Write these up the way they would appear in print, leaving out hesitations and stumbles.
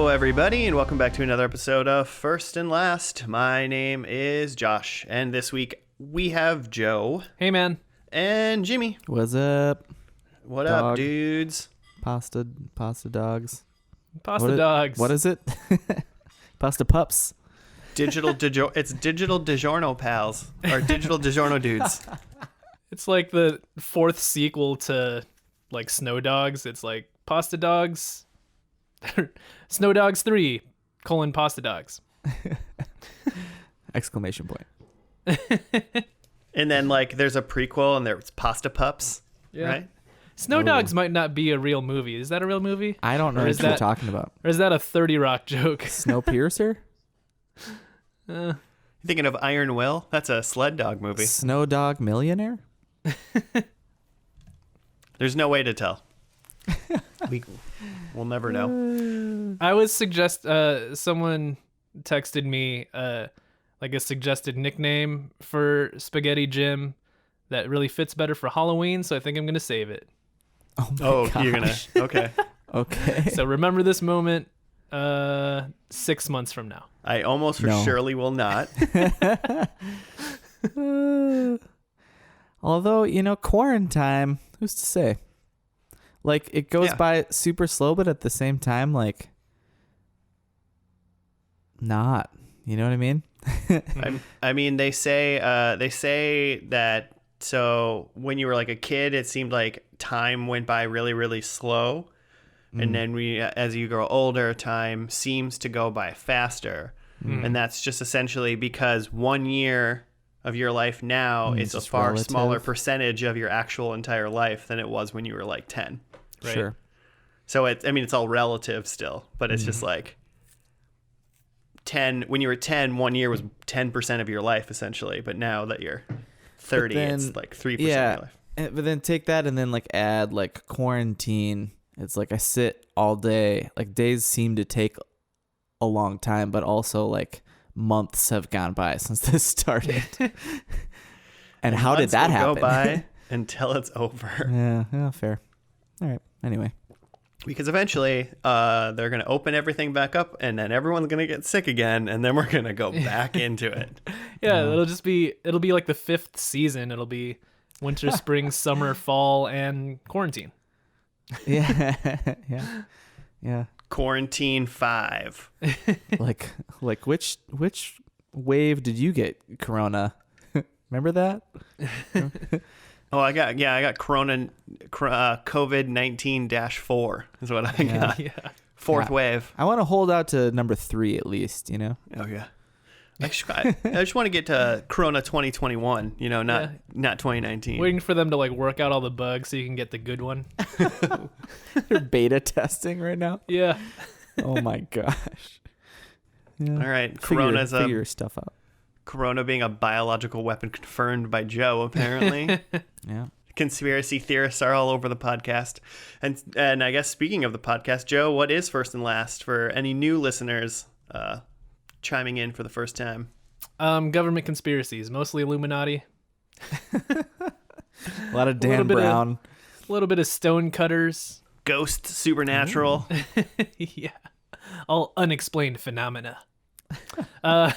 Hello, everybody, and welcome back to another episode of First and Last. My name is Josh, and this week we have Joe. Hey, man. And Jimmy. What's up? What up, dudes? Pasta dogs. Pasta dogs. What is it? Pasta pups. It's digital DiGiorno pals, or digital DiGiorno dudes. It's like the fourth sequel to like Snow Dogs. It's like Pasta Dogs. Snow Dogs 3, Pasta Dogs. Exclamation point. And then like there's a prequel and there's Pasta Pups, right? Snow Dogs might not be a real movie. Is that a real movie? I don't know what you're talking about. Or is that a 30 Rock joke? Snowpiercer? You thinking of Iron Will? That's a sled dog movie. Snow Dog Millionaire? There's no way to tell. We'll never know. I was someone texted me like a suggested nickname for Spaghetti Jim that really fits better for Halloween, so I think I'm going to save it. Oh, you're going to. Okay. Okay. So remember this moment 6 months from now. I almost for surely will not. Although, quarantine, who's to say? Like, it goes by super slow, but at the same time, like, not. You know what I mean? I mean, they say that, so when you were like a kid, it seemed like time went by really, really slow. And then as you grow older, time seems to go by faster. And that's just essentially because 1 year of your life now is a far smaller percentage of your actual entire life than it was when you were like 10. Right? Sure. So it's all relative still, but it's just like 10. When you were 10, 1 year was 10% of your life essentially. But now that you're 30, it's like 3% of your life. But then take that and then like add like quarantine. It's like I sit all day. Like days seem to take a long time, but also like months have gone by since this started. And how did that happen? Go by until it's over. Yeah, fair. All right. Anyway, because eventually they're going to open everything back up and then everyone's going to get sick again and then we're going to go back into it. Yeah, it'll be like the fifth season. It'll be winter, spring, summer, fall, and quarantine. Yeah. Quarantine 5. like which wave did you get, Corona? Remember that? Oh, I got Corona, COVID-19-4 is what I got. Yeah. Fourth wave. I want to hold out to number 3 at least, Oh, yeah. I just want to get to Corona 2021, not 2019. Waiting for them to like work out all the bugs so you can get the good one. They're beta testing right now? Yeah. Oh, my gosh. Yeah. All right. Figure stuff out. Corona being a biological weapon confirmed by Joe, apparently. Yeah. Conspiracy theorists are all over the podcast. And I guess speaking of the podcast, Joe, what is First and Last for any new listeners chiming in for the first time? Government conspiracies, mostly Illuminati. A lot of Dan Brown. A little bit of stonecutters. Ghost supernatural. Yeah. All unexplained phenomena. Wow.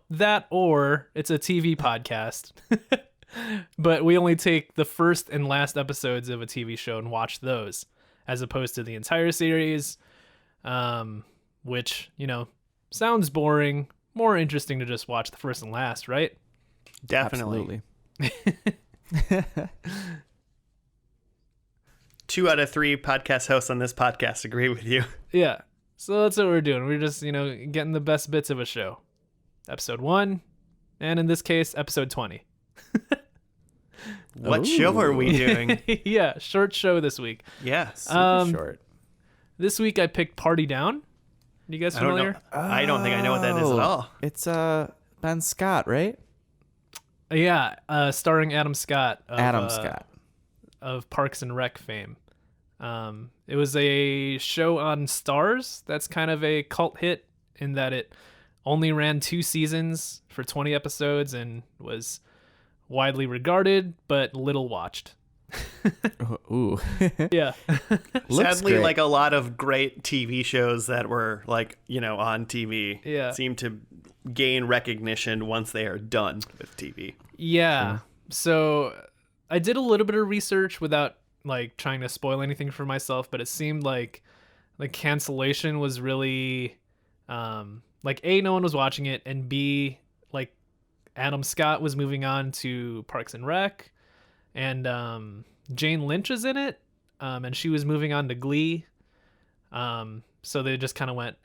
That or it's a TV podcast. But we only take the first and last episodes of a TV show and watch those as opposed to the entire series, which, sounds boring, more interesting to just watch the first and last, right? Definitely. 2 out of 3 podcast hosts on this podcast agree with you. Yeah. So that's what we're doing. We're just, getting the best bits of a show. Episode 1, and in this case, episode 20. What show are we doing? Yeah, short show this week. Yeah, super short. This week I picked Party Down. You guys familiar? I don't think I know what that is at all. It's Ben Scott, right? Yeah, starring Adam Scott. Scott. Of Parks and Rec fame. It was a show on Starz that's kind of a cult hit in that it only ran 2 seasons for 20 episodes and was widely regarded but little watched. Ooh. Yeah. Looks Sadly, great. like a lot of great TV shows that were like, on TV Yeah. seem to gain recognition once they are done with TV. Yeah. So I did a little bit of research without like trying to spoil anything for myself, but it seemed like cancellation was really like A, no one was watching it, and B, like Adam Scott was moving on to Parks and Rec, and Jane Lynch is in it, and she was moving on to Glee. So they just kind of went,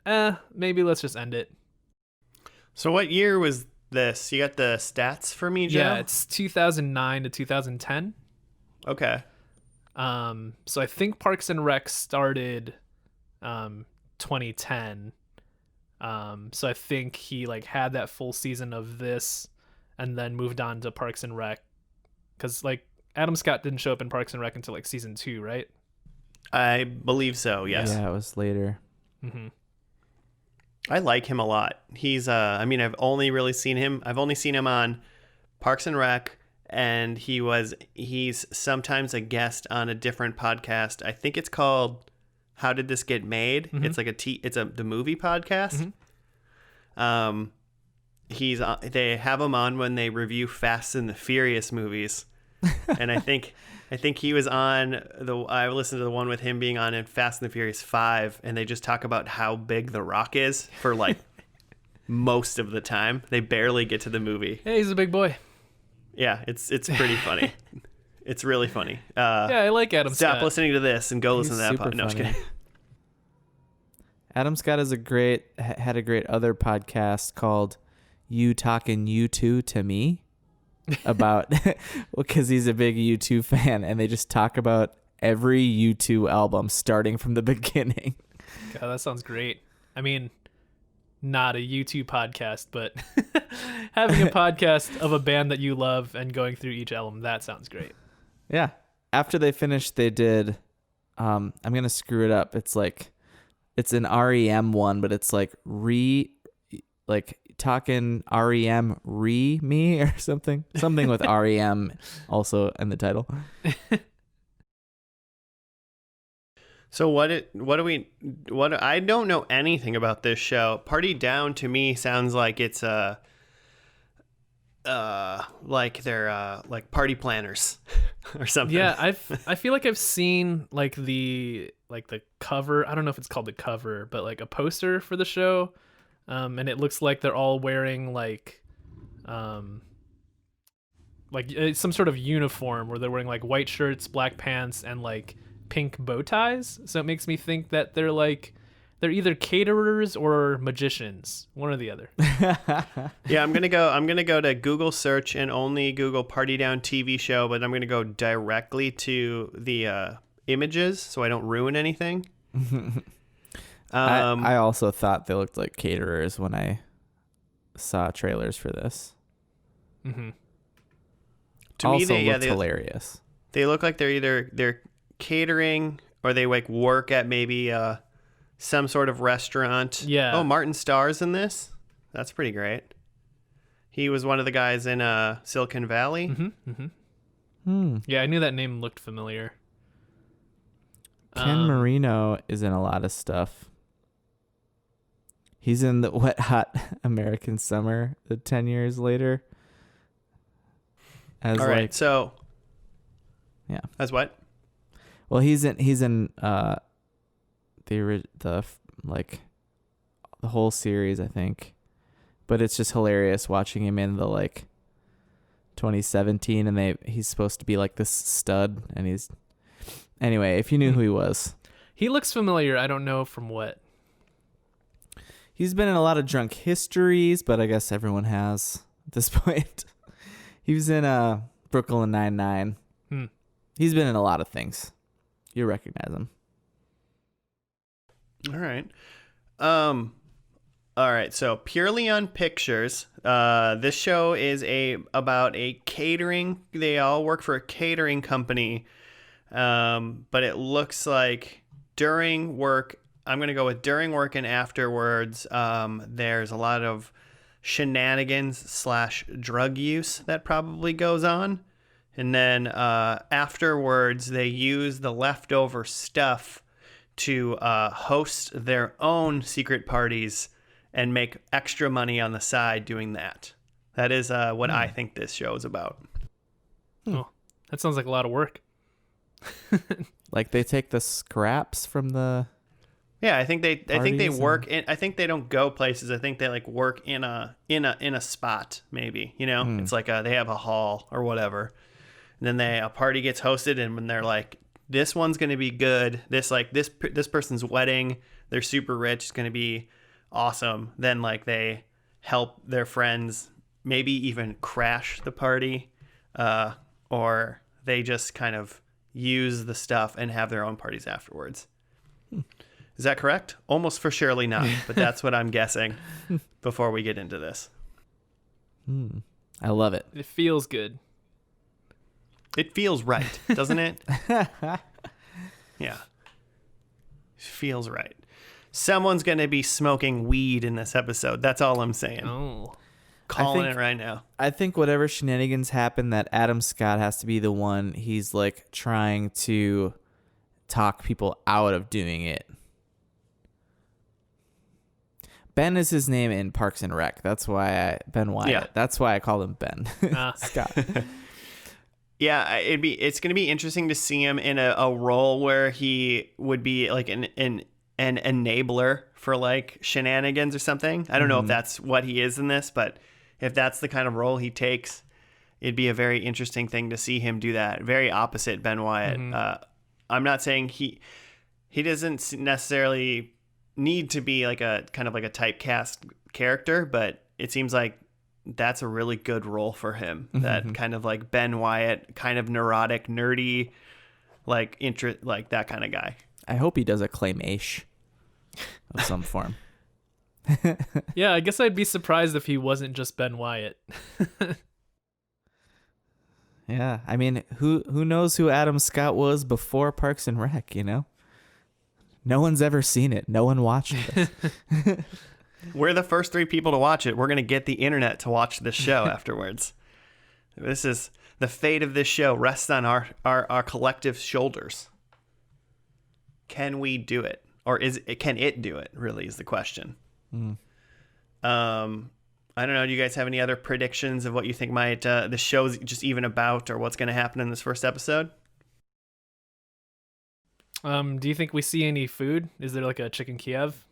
maybe let's just end it. So what year was this? You got the stats for me, Joe? Yeah, it's 2009 to 2010. Okay. So I think Parks and Rec started 2010. So I think he like had that full season of this and then moved on to Parks and Rec, because like Adam Scott didn't show up in Parks and Rec until like season 2, right? I believe so, yes. Yeah, it was later. Mm-hmm. I like him a lot. He's I've only seen him on Parks and Rec, and he's sometimes a guest on a different podcast. I think it's called How Did This Get Made? Mm-hmm. It's like the movie podcast. Mm-hmm. They have him on when they review Fast and the Furious movies. And I think he was on I listened to the one with him being on in Fast and the Furious 5, and they just talk about how big The Rock is for like most of the time. They barely get to the movie. Hey, he's a big boy. Yeah, it's pretty funny. It's really funny. Yeah, I like Adam Stop Scott. listening to this and go listen to that super podcast. No, just funny. kidding. Adam Scott had a great other podcast called You Talking U2 to Me about, because he's a big U2 fan, and they just talk about every U2 album starting from the beginning. God, that sounds great. I mean, not a U2 podcast, but having a podcast of a band that you love and going through each album, that sounds great. Yeah. After they finished, they did, I'm going to screw it up. It's an REM one, but it's like talking REM me or something with REM also in the title. So I don't know anything about this show. Party Down to me sounds like it's like they're like party planners or something. Yeah, I feel like I've seen like the cover. I don't know if it's called the cover, but like a poster for the show. And it looks like they're all wearing like some sort of uniform where they're wearing like white shirts, black pants, and like pink bow ties. So it makes me think that they're either caterers or magicians, one or the other. Yeah, I'm gonna go to Google search and only Google Party Down TV show, but I'm gonna go directly to the images so I don't ruin anything. I also thought they looked like caterers when I saw trailers for this. Mm-hmm. To me, looked hilarious. They look like they're catering, or they like work at maybe some sort of restaurant. Yeah. Oh, Martin Starr's in this. That's pretty great. He was one of the guys in Silicon Valley. Mm-hmm. Mm-hmm. Yeah, I knew that name looked familiar. Ken Marino is in a lot of stuff. He's in the Wet Hot American Summer 10 years later. All right, so yeah. As what? Well, he's in the whole series, I think. But it's just hilarious watching him in the 2017, and he's supposed to be like this stud, and anyway, if you knew who he was. He looks familiar. I don't know from what. He's been in a lot of Drunk Histories, but I guess everyone has at this point. He was in Brooklyn Nine-Nine. He's been in a lot of things. You recognize him. All right. All right. So Purely on Pictures. This show is about a catering. They all work for a catering company. But it looks like during work, I'm going to go with during work and afterwards, there's a lot of shenanigans / drug use that probably goes on. And then afterwards, they use the leftover stuff to host their own secret parties and make extra money on the side doing that. That is what I think this show is about. Oh, that sounds like a lot of work. Like they take the scraps from the. Yeah, I think they work and... in. I think they don't go places. I think they like work in a spot. Maybe it's like they have a hall or whatever. And then a party gets hosted, and when they're like, this one's gonna be good. This person's wedding, they're super rich. It's gonna be awesome. Then like they help their friends, maybe even crash the party, or they just kind of use the stuff and have their own parties afterwards. Is that correct? Almost for surely not, but that's what I'm guessing before we get into this. I love it. It feels good. It feels right, doesn't it? Yeah. Feels right. Someone's going to be smoking weed in this episode. That's all I'm saying. Oh. Calling it right now. I think whatever shenanigans happen, that Adam Scott has to be the one. He's like trying to talk people out of doing it. Ben is his name in Parks and Rec. That's why Ben Wyatt. Yeah. That's why I call him Ben Scott. Yeah, it's going to be interesting to see him in a role where he would be like an enabler for like shenanigans or something. I don't know if that's what he is in this, but if that's the kind of role he takes, it'd be a very interesting thing to see him do that. Very opposite Ben Wyatt. I'm not saying he doesn't necessarily need to be like a kind of like a typecast character, but it seems like that's a really good role for him. That kind of like Ben Wyatt, kind of neurotic, nerdy, like like that kind of guy. I hope he does a claymation of some form. Yeah, I guess I'd be surprised if he wasn't just Ben Wyatt. Yeah, I mean, who knows who Adam Scott was before Parks and Rec, No one's ever seen it. No one watched it. We're the first 3 people to watch it. We're going to get the internet to watch this show afterwards. This is the fate of this show rests on our collective shoulders. Can we do it? Or can it do it, really, is the question. I don't know. Do you guys have any other predictions of what you think the show's just even about, or what's going to happen in this first episode? Do you think we see any food? Is there like a chicken Kiev?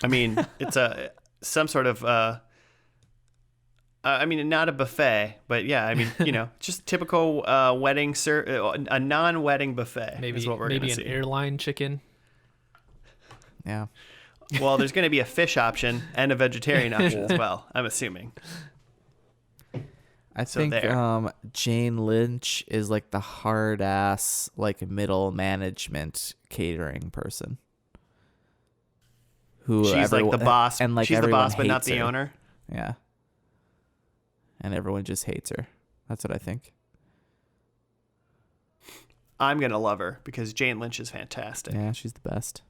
I mean, it's some sort of I mean, not a buffet, but yeah, I mean, just typical wedding a non-wedding buffet. Maybe is what we're gonna see. Maybe an airline chicken. Yeah. Well, there's going to be a fish option and a vegetarian option as well, I'm assuming. I think Jane Lynch is like the hard ass, like middle management catering person. She's like the boss, and like she's the boss, but not the owner. Yeah. And everyone just hates her. That's what I think. I'm going to love her because Jane Lynch is fantastic. Yeah, she's the best.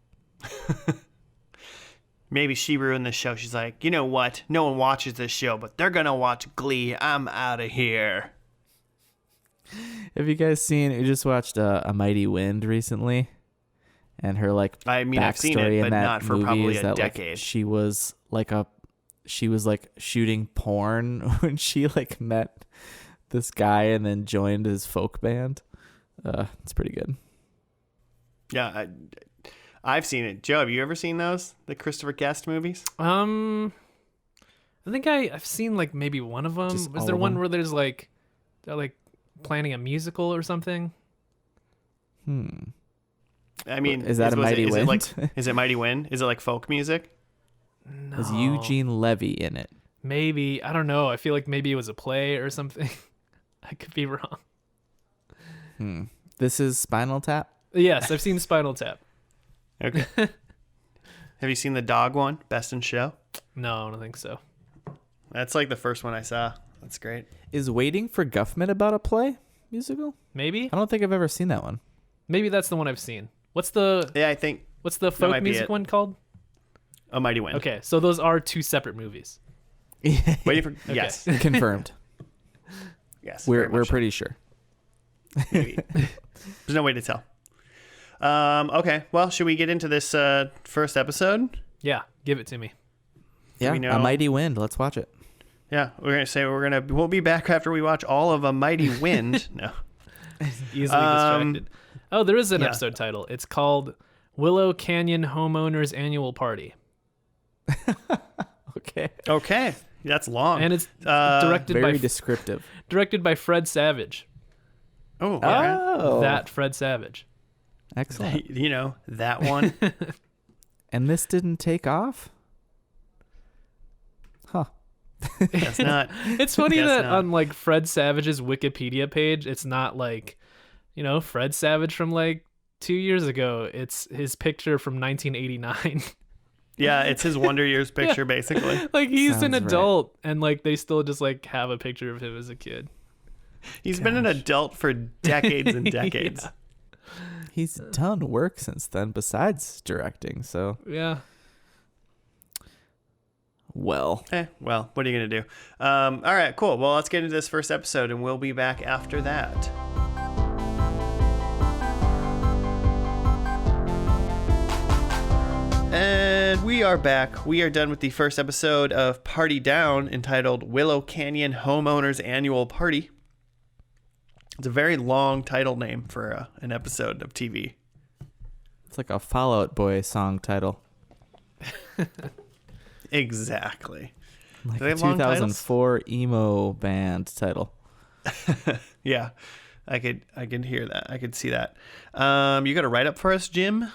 Maybe she ruined the show. She's like, you know what? No one watches this show, but they're going to watch Glee. I'm out of here. Have you guys seen, you just watched A Mighty Wind recently? And her I mean, I've seen it, but not for probably a decade. Like, she was like shooting porn when she like met this guy and then joined his folk band. It's pretty good. Yeah, I've seen it. Joe, have you ever seen those? The Christopher Guest movies? I think I've seen like maybe one of them. Was there one where there's like they're like planning a musical or something? I mean, is that a Mighty Wind? Is it Mighty Wind? Is it like folk music? No. Was Eugene Levy in it? Maybe. I don't know. I feel like maybe it was a play or something. I could be wrong. This is Spinal Tap? Yes, I've seen Spinal Tap. Okay. Have you seen the dog one, Best in Show? No, I don't think so. That's like the first one I saw. That's great. Is Waiting for Guffman about a play musical? Maybe. I don't think I've ever seen that one. Maybe that's the one I've seen. What's the folk music one called? A Mighty Wind. Okay, so those are 2 separate movies. Waiting for Okay. Yes. Confirmed. Yes. We're very much so. pretty sure. Maybe. There's no way to tell. Okay. Well, should we get into this first episode? Yeah, give it to me. Yeah, we know- A Mighty Wind. Let's watch it. Yeah, we'll be back after we watch all of A Mighty Wind. No. Easily distracted. Oh, there is an episode title. It's called Willow Canyon Homeowners Annual Party. Okay. That's long. And it's directed Very by descriptive. directed by Fred Savage. Oh, okay. Oh, That Fred Savage. excellent. You know, that one. And this didn't take off? Huh. That's not. It's funny Guess that not. on like Fred Savage's Wikipedia page, it's not like, Fred Savage from like 2 years ago. It's his picture from 1989. Yeah, it's his Wonder Years picture, basically. Like he's an Sounds right. adult, and like they still just like have a picture of him as a kid. He's been an adult for decades and decades. Yeah. He's done work since then besides directing, so Yeah. well. Well, what are you going to do? All right, cool. Well, let's get into this first episode, and we'll be back after that. And we are back. We are done with the first episode of Party Down, entitled Willow Canyon Homeowners Annual Party. It's a very long title name for an episode of TV. It's like a Fall Out Boy song title. Exactly. Like Do they a have long titles? 2004 emo band title. Yeah, I could hear that. I could see that. You got a write up for us, Jim?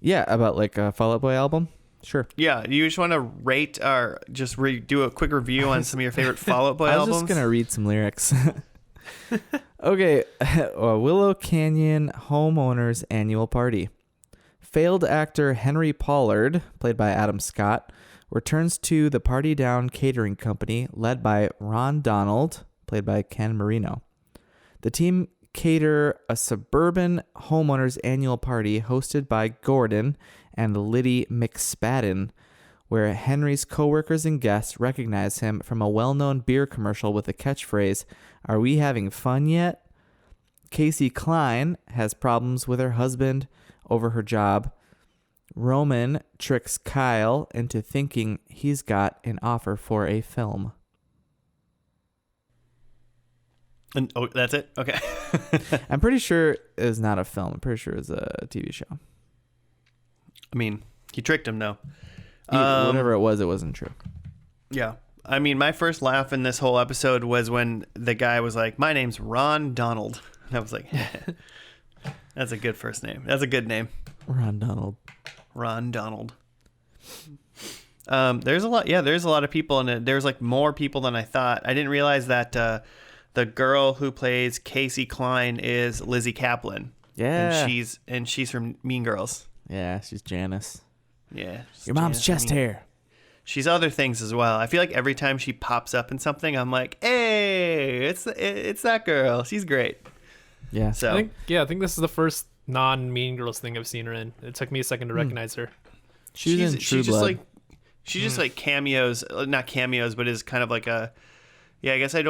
Yeah, about like a Fall Out Boy album? Sure. Yeah, you just want to rate or just do a quick review on some of your favorite Fall Out Boy I was albums? just going to read some lyrics. Okay. Willow Canyon Homeowners Annual Party. Failed actor Henry Pollard, played by Adam Scott, returns to the Party Down catering company led by Ron Donald, played by Ken Marino. The team cater a suburban homeowners annual party hosted by Gordon and Liddy McSpadden, where Henry's coworkers and guests recognize him from a well-known beer commercial with the catchphrase, "Are we having fun yet?" Casey Klein has problems with her husband over her job. Roman tricks Kyle into thinking he's got an offer for a film. And, oh, that's it? Okay. I'm pretty sure it's not a film. I'm pretty sure it's a TV show. I mean, he tricked him, though. Whatever it wasn't true. Yeah. I mean, my first laugh in this whole episode was when the guy was like, "My name's Ron Donald." And I was like, that's a good first name. That's a good name. Ron Donald. Ron Donald. There's a lot of people in it. There's like more people than I thought. I didn't realize that the girl who plays Casey Klein is Lizzie Kaplan. Yeah. And she's from Mean Girls. Yeah, she's Janice. Yeah. Your mom's chest hair. She's other things as well. I feel like every time she pops up in something, I'm like, hey, it's that girl. She's great. Yeah. So I think this is the first non-Mean Girls thing I've seen her in. It took me a second to recognize her. She's in True just Blood. like she just like cameos, not cameos, but is kind of like a I guess I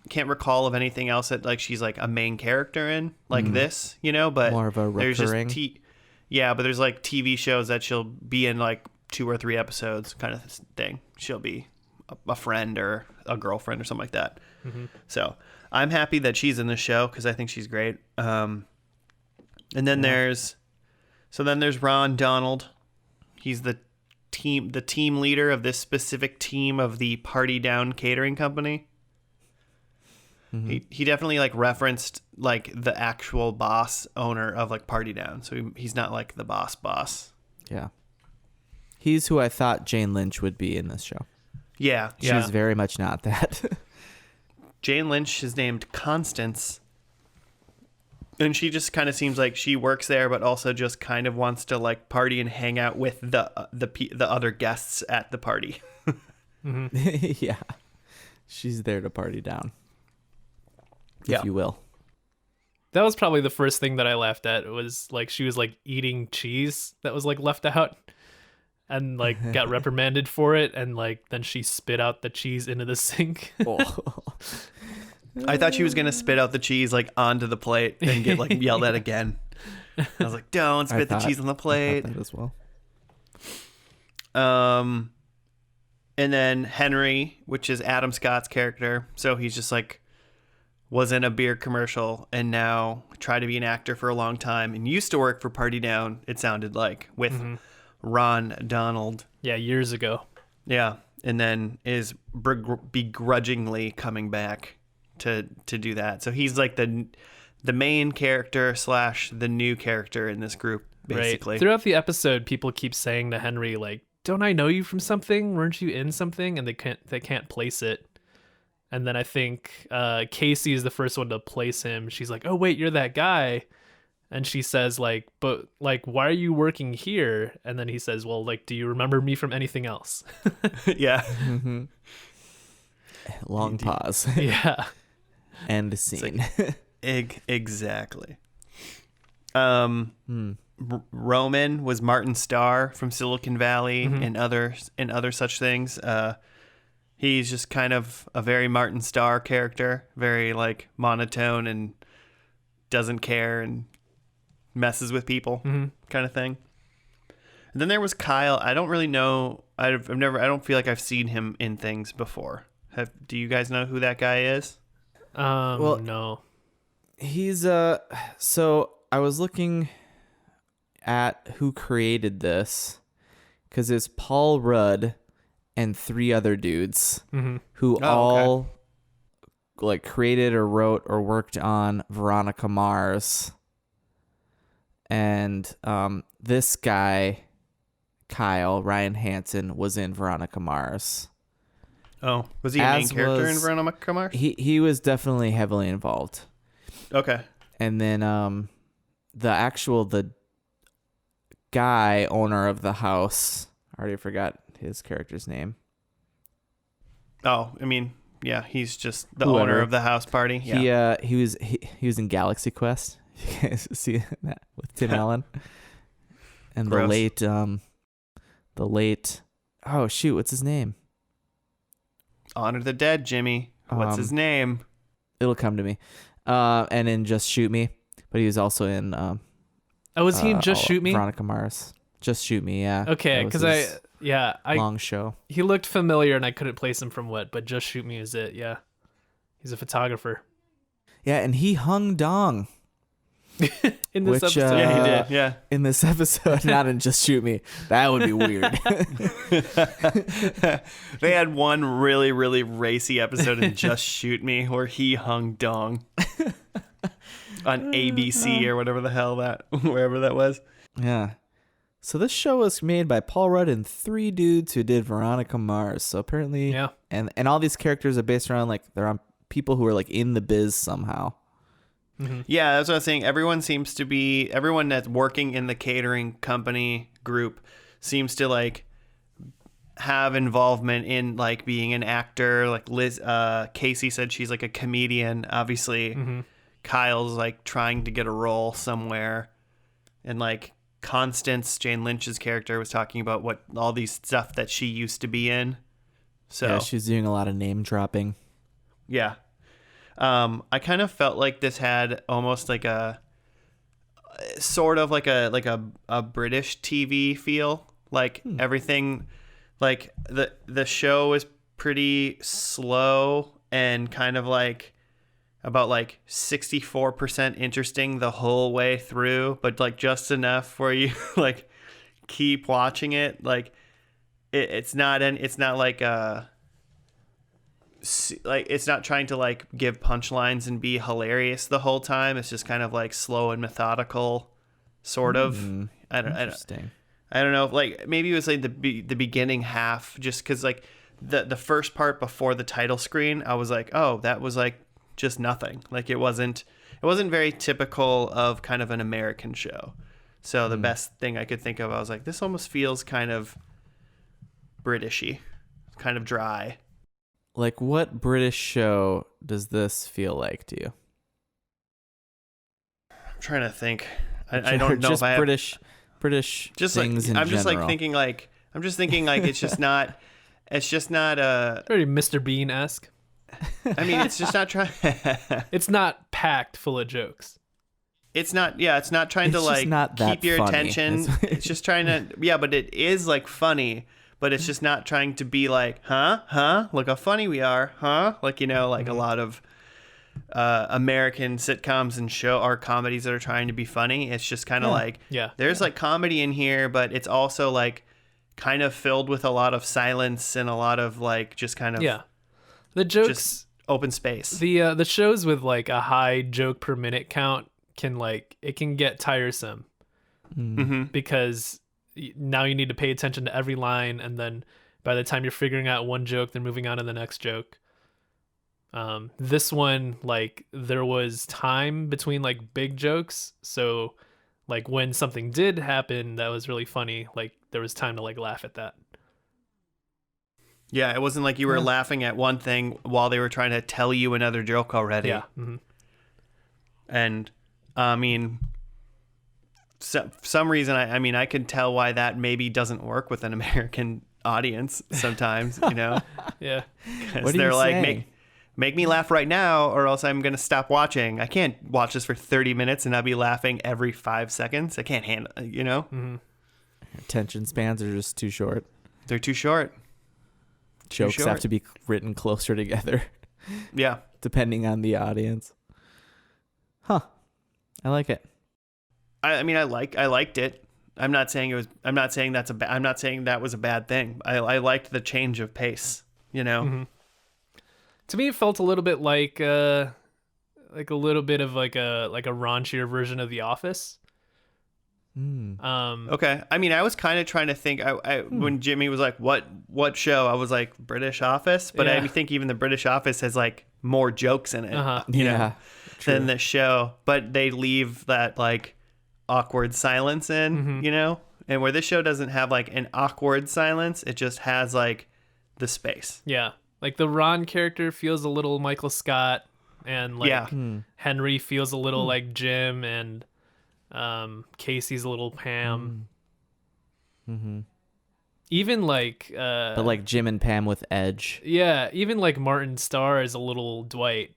can't recall of anything else that like she's like a main character in like this, but More of a there's recurring. just but there's like TV shows that she'll be in like 2 or 3 episodes kind of thing. She'll be a friend or a girlfriend or something like that. Mm-hmm. So I'm happy that she's in the show because I think she's great. And then there's Ron Donald. He's the team leader of this specific team of the Party Down catering company. Mm-hmm. He definitely like referenced like the actual boss owner of like Party Down. So he's not like the boss. Yeah. He's who I thought Jane Lynch would be in this show. Yeah. She's very much not that. Jane Lynch is named Constance. And she just kind of seems like she works there, but also just kind of wants to like party and hang out with the other guests at the party. Mm-hmm. Yeah. She's there to party down, if you will. That was probably the first thing that I laughed at. It was like she was like eating cheese that was like left out. and like got reprimanded for it, and like then she spit out the cheese into the sink. I thought she was gonna spit out the cheese like onto the plate and get like yelled at again. I was like, don't spit the cheese on the plate. I thought that as well. And then Henry, which is Adam Scott's character, so he's just like was in a beer commercial and now tried to be an actor for a long time and used to work for Party Down, it sounded like, with Ron Donald. Yeah, years ago. Yeah, and then is begrudgingly coming back to do that. So he's like the main character / the new character in this group, basically. Right. Throughout the episode, people keep saying to Henry, like, don't I know you from something? Weren't you in something? And they can't place it. And then I think Casey is the first one to place him. She's like, oh, wait, you're that guy. And she says, like, but, like, why are you working here? And then he says, well, like, do you remember me from anything else? Yeah. Mm-hmm. Long pause. Yeah. End scene. Like, exactly. Roman was Martin Starr from Silicon Valley and other such things. He's just kind of a very Martin Starr character, very like monotone and doesn't care and messes with people kind of thing. And then there was Kyle. I don't really know. I don't feel like I've seen him in things before. Do you guys know who that guy is? Well, no. He's so I was looking at who created this, because it's Paul Rudd and 3 other dudes who all like created or wrote or worked on Veronica Mars. And this guy, Kyle Ryan Hansen, was in Veronica Mars. Oh, was he a main character in Veronica Mars? He was definitely heavily involved. Okay. And then the guy, owner of the house, I already forgot his character's name. Oh, I mean, yeah, he's just the Whoever. owner of the house party. Yeah. He was in Galaxy Quest. You guys see that with Tim Allen? And Gross. the late oh shoot, what's his name? Honor the Dead, Jimmy. What's his name? It'll come to me. And in Just Shoot Me, but he was also in Was he in Just Shoot Me? Veronica Mars. Just Shoot Me, yeah. Okay, because I long show. He looked familiar and I couldn't place him from what, but Just Shoot Me is it, yeah. He's a photographer. Yeah, and he hung dong. In this episode. Yeah, he did. Yeah. In this episode, not in Just Shoot Me. That would be weird. They had one really, really racy episode in Just Shoot Me where he hung dong on ABC or whatever the hell wherever that was. Yeah. So this show was made by Paul Rudd and 3 dudes who did Veronica Mars. So apparently, yeah. And all these characters are based around they're on people who are in the biz somehow. Mm-hmm. Yeah, that's what I was saying. Everyone that's working in the catering company group seems to have involvement in being an actor. Like Liz, Casey said she's a comedian. Obviously, Kyle's trying to get a role somewhere, and Constance, Jane Lynch's character, was talking about what all these stuff that she used to be in. So yeah, she's doing a lot of name dropping. Yeah. I kind of felt like this had almost a sort of a British TV feel. Everything, the show is pretty slow and kind of about 64% interesting the whole way through, but just enough where you keep watching it. It's not it's not trying to give punchlines and be hilarious the whole time. It's just kind of slow and methodical, sort of. I don't know. Maybe it was the beginning half, just because the first part before the title screen, I was oh, that was just nothing. It wasn't very typical of kind of an American show. So the best thing I could think of, I was this almost feels kind of Britishy, kind of dry. What British show does this feel like to you? I'm trying to think. I don't know just if I have British just things in I'm general. just thinking I'm just thinking like it's just not Very Mr. Bean-esque. I mean, it's just not trying. It's not packed full of jokes. It's not trying to It's just like not that keep your funny. attention. It's just trying to, yeah, but it is like funny, but it's just not trying to be like, huh? Look how funny we are, huh? Like, you know, like a lot of American sitcoms and comedies that are trying to be funny. It's just kind of like, there's like comedy in here, but it's also like kind of filled with a lot of silence and a lot of like just kind of the jokes, just open space. The shows with like a high joke per minute count can get tiresome because now you need to pay attention to every line, and then by the time you're figuring out one joke, they're moving on to the next joke. This one, like, there was time between like big jokes, so like when something did happen that was really funny, like there was time to like laugh at that. Yeah, it wasn't like you were laughing at one thing while they were trying to tell you another joke already. Yeah. And I mean, some reason, I can tell why that maybe doesn't work with an American audience sometimes, you know? Yeah. What are they're you like, saying? make me laugh right now or else I'm going to stop watching. I can't watch this for 30 minutes and I'll be laughing every 5 seconds. I can't handle, you know? Attention spans are just too short. They're too short. Jokes have to be written closer together. Yeah. Depending on the audience. Huh. I like it. I mean, I liked it. I'm not saying that was a bad thing. I liked the change of pace, you know? To me, it felt a little bit like a little bit of like a raunchier version of The Office. Okay. I mean, I was kind of trying to think. When Jimmy was like, "What show?" I was like, "British Office," but I think even the British Office has like more jokes in it, you know, than the show. But they leave that like awkward silence in, you know, and where this show doesn't have like an awkward silence, it just has like the space. Yeah, like the Ron character feels a little Michael Scott, and like Henry feels a little like Jim, and Casey's a little Pam. Even like but like Jim and Pam with edge. Yeah, even like Martin Starr is a little Dwight.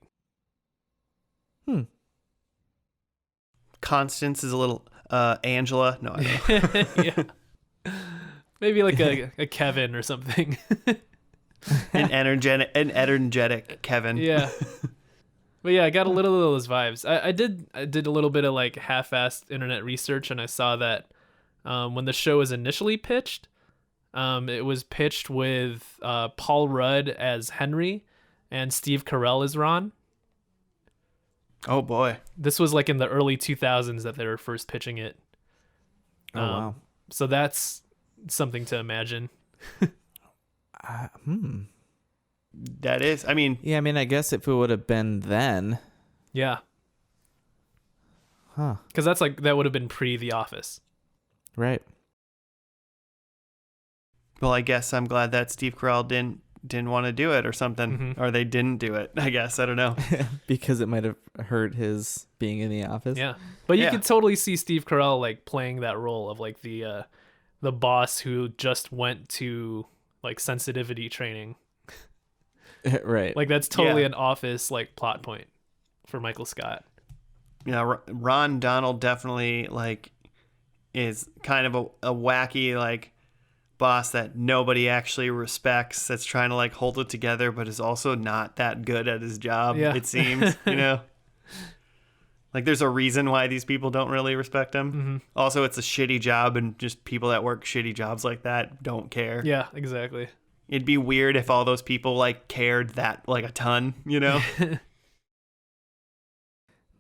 Constance is a little Angela. No, I don't. Yeah. Maybe like a Kevin or something. an energetic Kevin. Yeah. But yeah, I got a little of those vibes. I did a little bit of like half-assed internet research, and I saw that when the show was initially pitched, it was pitched with Paul Rudd as Henry and Steve Carell as Ron. Oh boy. This was like in the early 2000s that they were first pitching it. Oh wow. So that's something to imagine. That is, I mean... Yeah, I mean, I guess if it would have been then... Yeah. Huh. Because that would have been pre The Office. Right. Well, I guess I'm glad that Steve Carell didn't want to do it or something. Or they didn't do it, I guess. I don't know. Because it might have hurt his being in The Office. Yeah. But you could totally see Steve Carell like playing that role of like the boss who just went to like sensitivity training. Right. Like that's totally an Office like plot point for Michael Scott. You know, Ron Donald definitely like is kind of a wacky like boss that nobody actually respects, that's trying to like hold it together but is also not that good at his job, it seems, you know. Like there's a reason why these people don't really respect him. Also, it's a shitty job, and just people that work shitty jobs like that don't care. Yeah, exactly. It'd be weird if all those people like cared that like a ton, you know?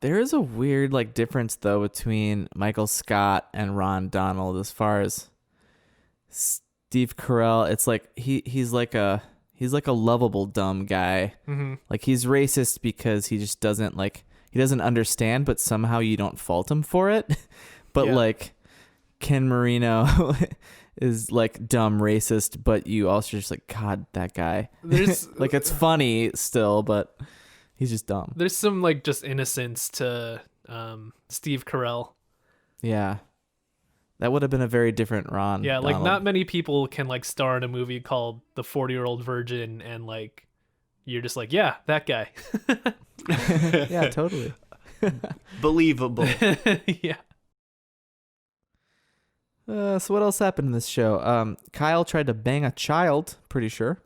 There is a weird like difference though between Michael Scott and Ron Donald as far as Steve Carell. It's like he's like a lovable dumb guy. Like he's racist because he just doesn't he doesn't understand, but somehow you don't fault him for it. But like Ken Marino is like dumb racist, but you also just like, God, that guy. There's like, it's funny still, but he's just dumb. There's some like just innocence to Steve Carell. Yeah. That would have been a very different Ron. Yeah, like Donald. not many people can like star in a movie called The 40-Year-Old Virgin and like you're just like, yeah, that guy. Yeah, totally. Believable. Yeah. So what else happened in this show? Kyle tried to bang a child, pretty sure.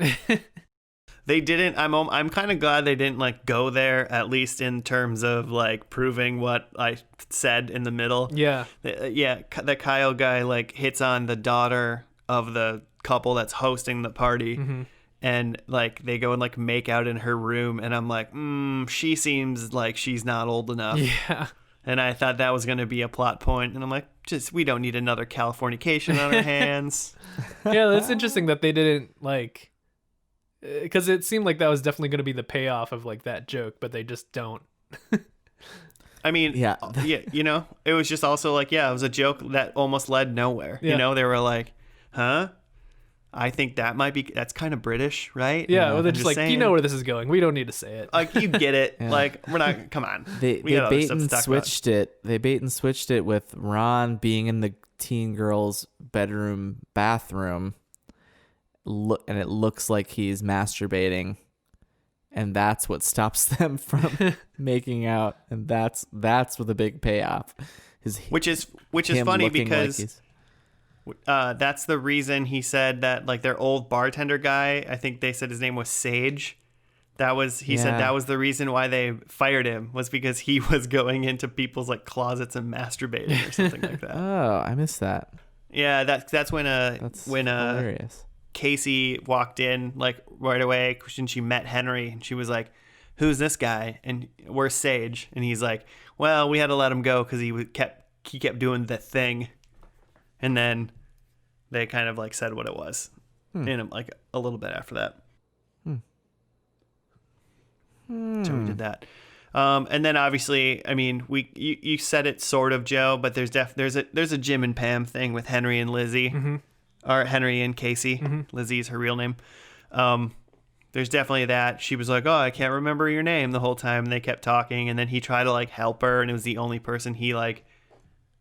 They didn't. I'm kind of glad they didn't like go there, at least in terms of like proving what I said in the middle. Yeah. Yeah, the Kyle guy like hits on the daughter of the couple that's hosting the party. Mm-hmm. And like they go and like make out in her room, and I'm like, she seems like she's not old enough. Yeah. And I thought that was going to be a plot point, and I'm like, we don't need another Californication on our hands. Yeah, that's interesting that they didn't like, because it seemed like that was definitely going to be the payoff of like that joke, but they just don't. I mean, Yeah. you know, it was just also like, yeah, it was a joke that almost led nowhere. Yeah. You know, they were like, huh? I think that's kind of British, right? Yeah, well, they're just like, saying. you know where this is going. We don't need to say it. Like, you get it. Yeah. Like, we're not, come on. They We got other bait stuff to and talk switched it. They bait and switched it with Ron being in the teen girl's bathroom, and it looks like he's masturbating, and that's what stops them from making out, and that's what the big payoff is. Which is him funny looking because like he's- that's the reason he said that, like, their old bartender guy, I think they said his name was Sage. He said that was the reason why they fired him, was because he was going into people's like closets and masturbating or something like that. Oh, I missed that. Yeah, that's when Hilarious. Casey walked in like right away, and she met Henry, and she was like, "Who's this guy?" And "Where's Sage?" And he's like, "Well, we had to let him go because he kept doing the thing." And then they kind of like said what it was, in like a little bit after that. So we did that. And then obviously, I mean, you said it sort of, Joe, but there's a Jim and Pam thing with Henry and Lizzie, or Henry and Casey. Lizzie's her real name. There's definitely that. She was like, "Oh, I can't remember your name," the whole time, and they kept talking, and then he tried to like help her, and it was the only person he like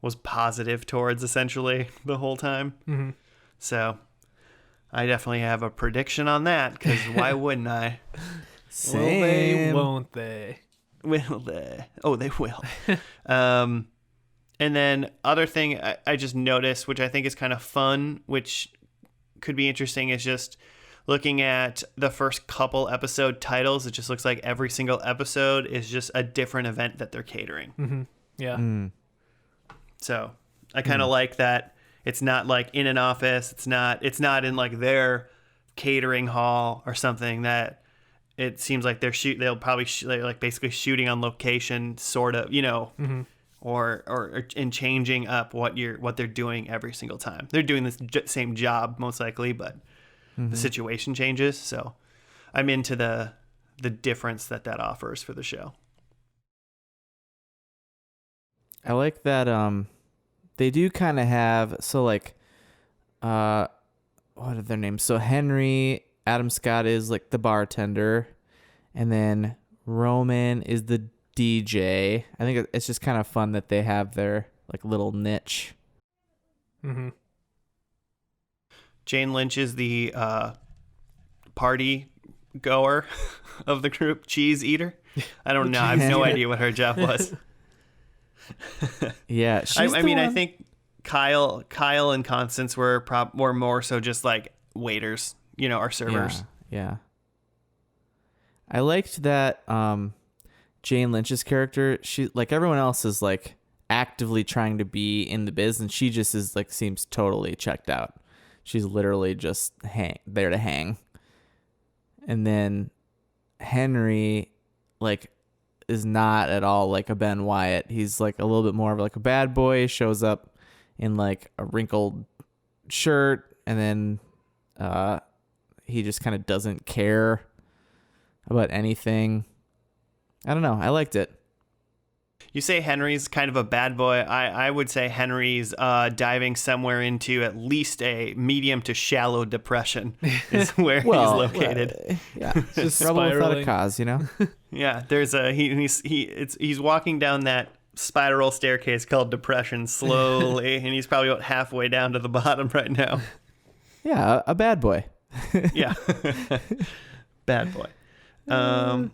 was positive towards essentially the whole time. So I definitely have a prediction on that, because why wouldn't I? Will they? Won't they? Will they? Oh, they will. And then other thing I just noticed, which I think is kind of fun, which could be interesting, is just looking at the first couple episode titles. It just looks like every single episode is just a different event that they're catering. Yeah. So I kind of like that. It's not like in an office. It's not in like their catering hall or something. That it seems like they'll probably they're like basically shooting on location, sort of, you know, or in changing up what they're doing every single time. They're doing this same job most likely, but the situation changes. So I'm into the difference that offers for the show. I like that they do kind of have, so like what are their names? So Henry, Adam Scott is like the bartender, and then Roman is the DJ. I think it's just kind of fun that they have their like little niche. Jane Lynch is the party goer of the group, cheese eater. I don't know. I have no idea what her job was. Yeah, I mean, I think Kyle and Constance were more so just like waiters, you know, or servers. Yeah. I liked that Jane Lynch's character, she, like everyone else, is like actively trying to be in the biz, and she just is like seems totally checked out. She's literally just there to hang. And then Henry, like, is not at all like a Ben Wyatt. He's like a little bit more of like a bad boy. Shows up in like a wrinkled shirt, and then he just kind of doesn't care about anything. I don't know. I liked it. You say Henry's kind of a bad boy. I would say Henry's diving somewhere into at least a medium to shallow depression is where he's located. Yeah, just trouble without a cause, you know. Yeah, there's he's walking down that spiral staircase called depression slowly, and he's probably about halfway down to the bottom right now. Yeah, a bad boy. Yeah. Bad boy. I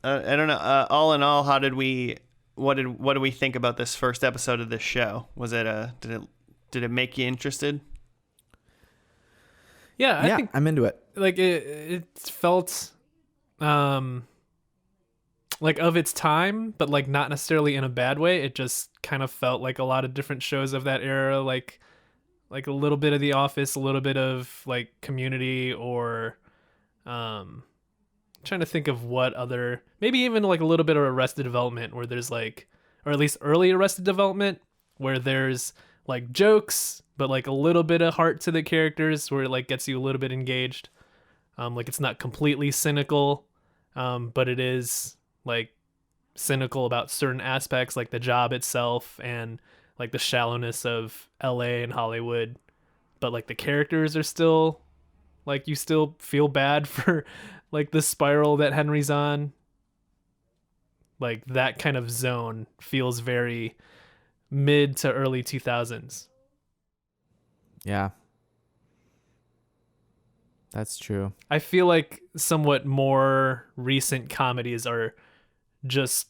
don't know. All in all, what do we think about this first episode of this show? Was it did it make you interested? Yeah, I think I'm into it. like it felt like of its time, but like not necessarily in a bad way. It just kind of felt like a lot of different shows of that era, like a little bit of The Office, a little bit of like Community, or trying to think of what other, maybe even like a little bit of Arrested Development, where there's like, or at least early Arrested Development, where there's like jokes but like a little bit of heart to the characters, where it like gets you a little bit engaged. Like it's not completely cynical, but it is like cynical about certain aspects, like the job itself and like the shallowness of LA and Hollywood. But like the characters are still like, you still feel bad for like the spiral that Henry's on. Like that kind of zone feels very mid to early 2000s. Yeah. That's true. I feel like somewhat more recent comedies are just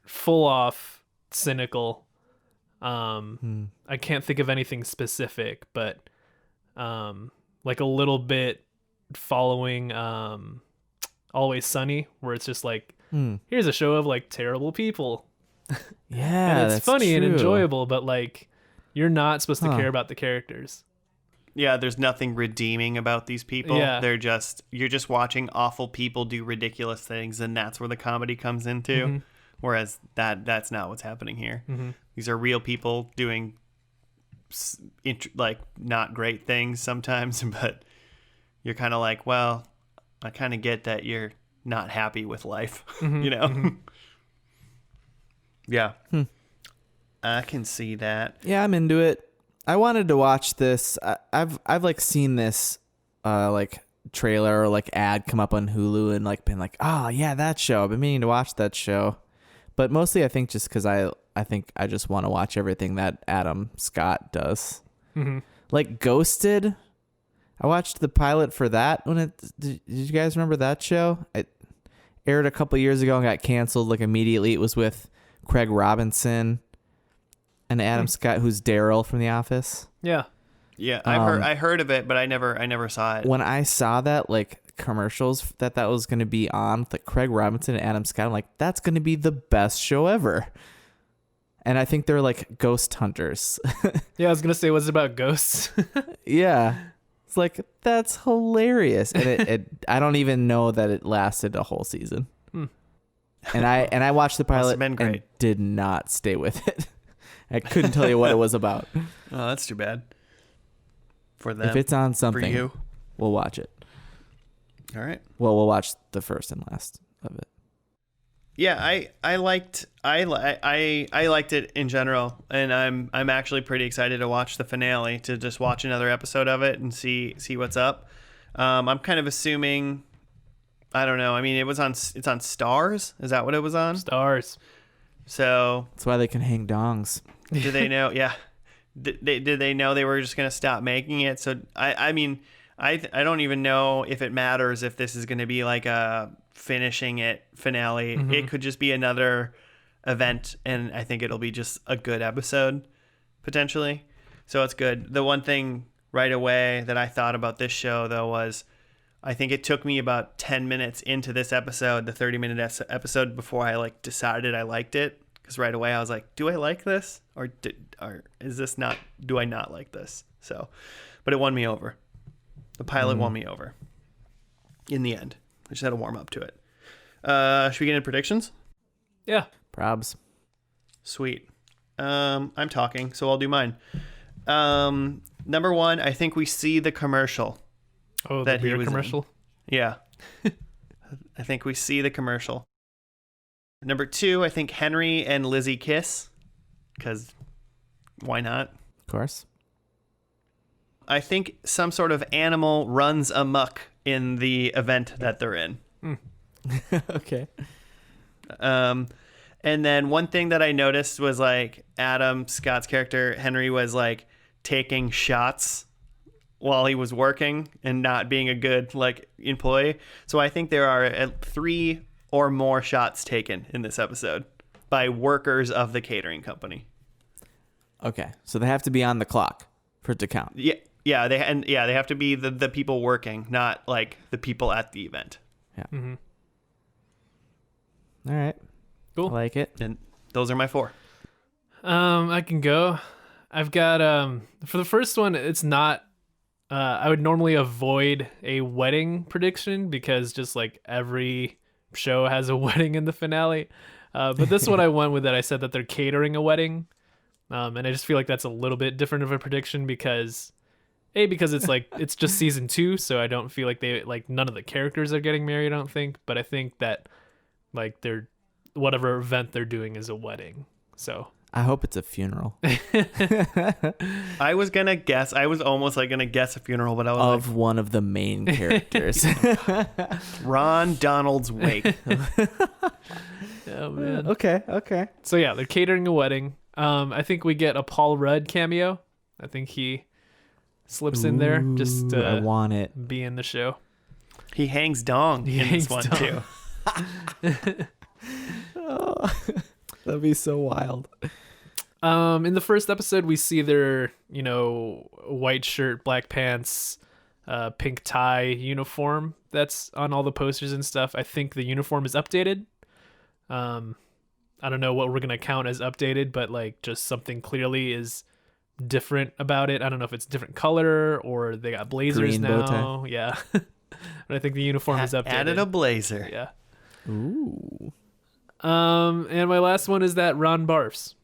full off cynical. I can't think of anything specific, but like a little bit following Always Sunny, where it's just like, here's a show of like terrible people. Yeah, and it's that's funny and true. enjoyable, but like you're not supposed to care about the characters. Yeah, there's nothing redeeming about these people. Yeah. You're just watching awful people do ridiculous things, and that's where the comedy comes into. Mm-hmm. Whereas that's not what's happening here. Mm-hmm. These are real people doing like not great things sometimes, but you're kind of like, well, I kind of get that you're not happy with life, you know? Mm-hmm. Yeah. I can see that. Yeah, I'm into it. I wanted to watch this. I've like seen this like trailer or like ad come up on Hulu and like been like, oh yeah, that show. I've been meaning to watch that show. But mostly I think just because I think I just want to watch everything that Adam Scott does. Mm-hmm. Like Ghosted. I watched the pilot for that when did you guys remember that show? It aired a couple years ago and got canceled like immediately. It was with Craig Robinson and Adam Scott, who's Daryl from The Office. Yeah. Yeah, I heard of it, but I never saw it. When I saw that like commercials that was going to be on, like Craig Robinson and Adam Scott, I'm like, that's going to be the best show ever. And I think they're like ghost hunters. Yeah, I was going to say, was it about ghosts? Yeah. It's like, that's hilarious. And it I don't even know that it lasted a whole season. And I watched the pilot and did not stay with it. I couldn't tell you what it was about. Oh, that's too bad. For them. If it's on something, for you, we'll watch it. All right. Well, we'll watch the first and last of it. Yeah, I liked it in general, and I'm actually pretty excited to watch the finale, to just watch another episode of it and see what's up. I'm kind of assuming, I don't know. I mean, it's on Stars. Is that what it was on? Stars. So that's why they can hang dongs. Do they know? Yeah. Did they know they were just gonna stop making it? So I mean, I don't even know if it matters if this is gonna be like a finishing it finale. Mm-hmm. It could just be another event, and I think it'll be just a good episode potentially. So it's good. The one thing right away that I thought about this show though was, I think it took me about 10 minutes into this episode, the 30-minute episode, before I like decided I liked it. Because right away I was like, do I like this? Or is this not, do I not like this? So, but it won me over. The pilot won me over in the end. I just had to warm up to it. Should we get into predictions? Yeah. Probs. Sweet. I'm talking, so I'll do mine. Number one, I think we see the commercial. Oh, the beer commercial? In. Yeah. I think we see the commercial. Number two, I think Henry and Lizzie kiss. Because why not? Of course. I think some sort of animal runs amok in the event that they're in. Okay. And then one thing that I noticed was like Adam Scott's character Henry was like taking shots while he was working and not being a good like employee. So I think there are 3 or more shots taken in this episode by workers of the catering company. Okay, so they have to be on the clock for it to count. Yeah, they have to be the people working, not like the people at the event. Yeah. Mm-hmm. All right. Cool. I like it. And those are my 4. I can go. I've got for the first one, it's not. I would normally avoid a wedding prediction because just like every show has a wedding in the finale. But this one I went with that. I said that they're catering a wedding. And I just feel like that's a little bit different of a prediction because it's like it's just season 2, so I don't feel like none of the characters are getting married, I don't think. But I think that like they're whatever event they're doing is a wedding. So I hope it's a funeral I was almost like gonna guess a funeral, but I was of one of the main characters. Ron Donald's wake. oh man. Okay. So yeah, they're catering a wedding. I think we get a Paul Rudd cameo. I think he slips in there just to I want it. be in the show. He hangs dong in this one too. Oh, that'd be so wild. In the first episode, we see their, white shirt, black pants, pink tie uniform that's on all the posters and stuff. I think the uniform is updated. I don't know what we're going to count as updated, but like just something clearly is different about it. I don't know if it's different color or they got blazers Green bow now. tie. Yeah. But I think the uniform is updated. Added a blazer. Yeah. Ooh. And my last one is that Ron barfs.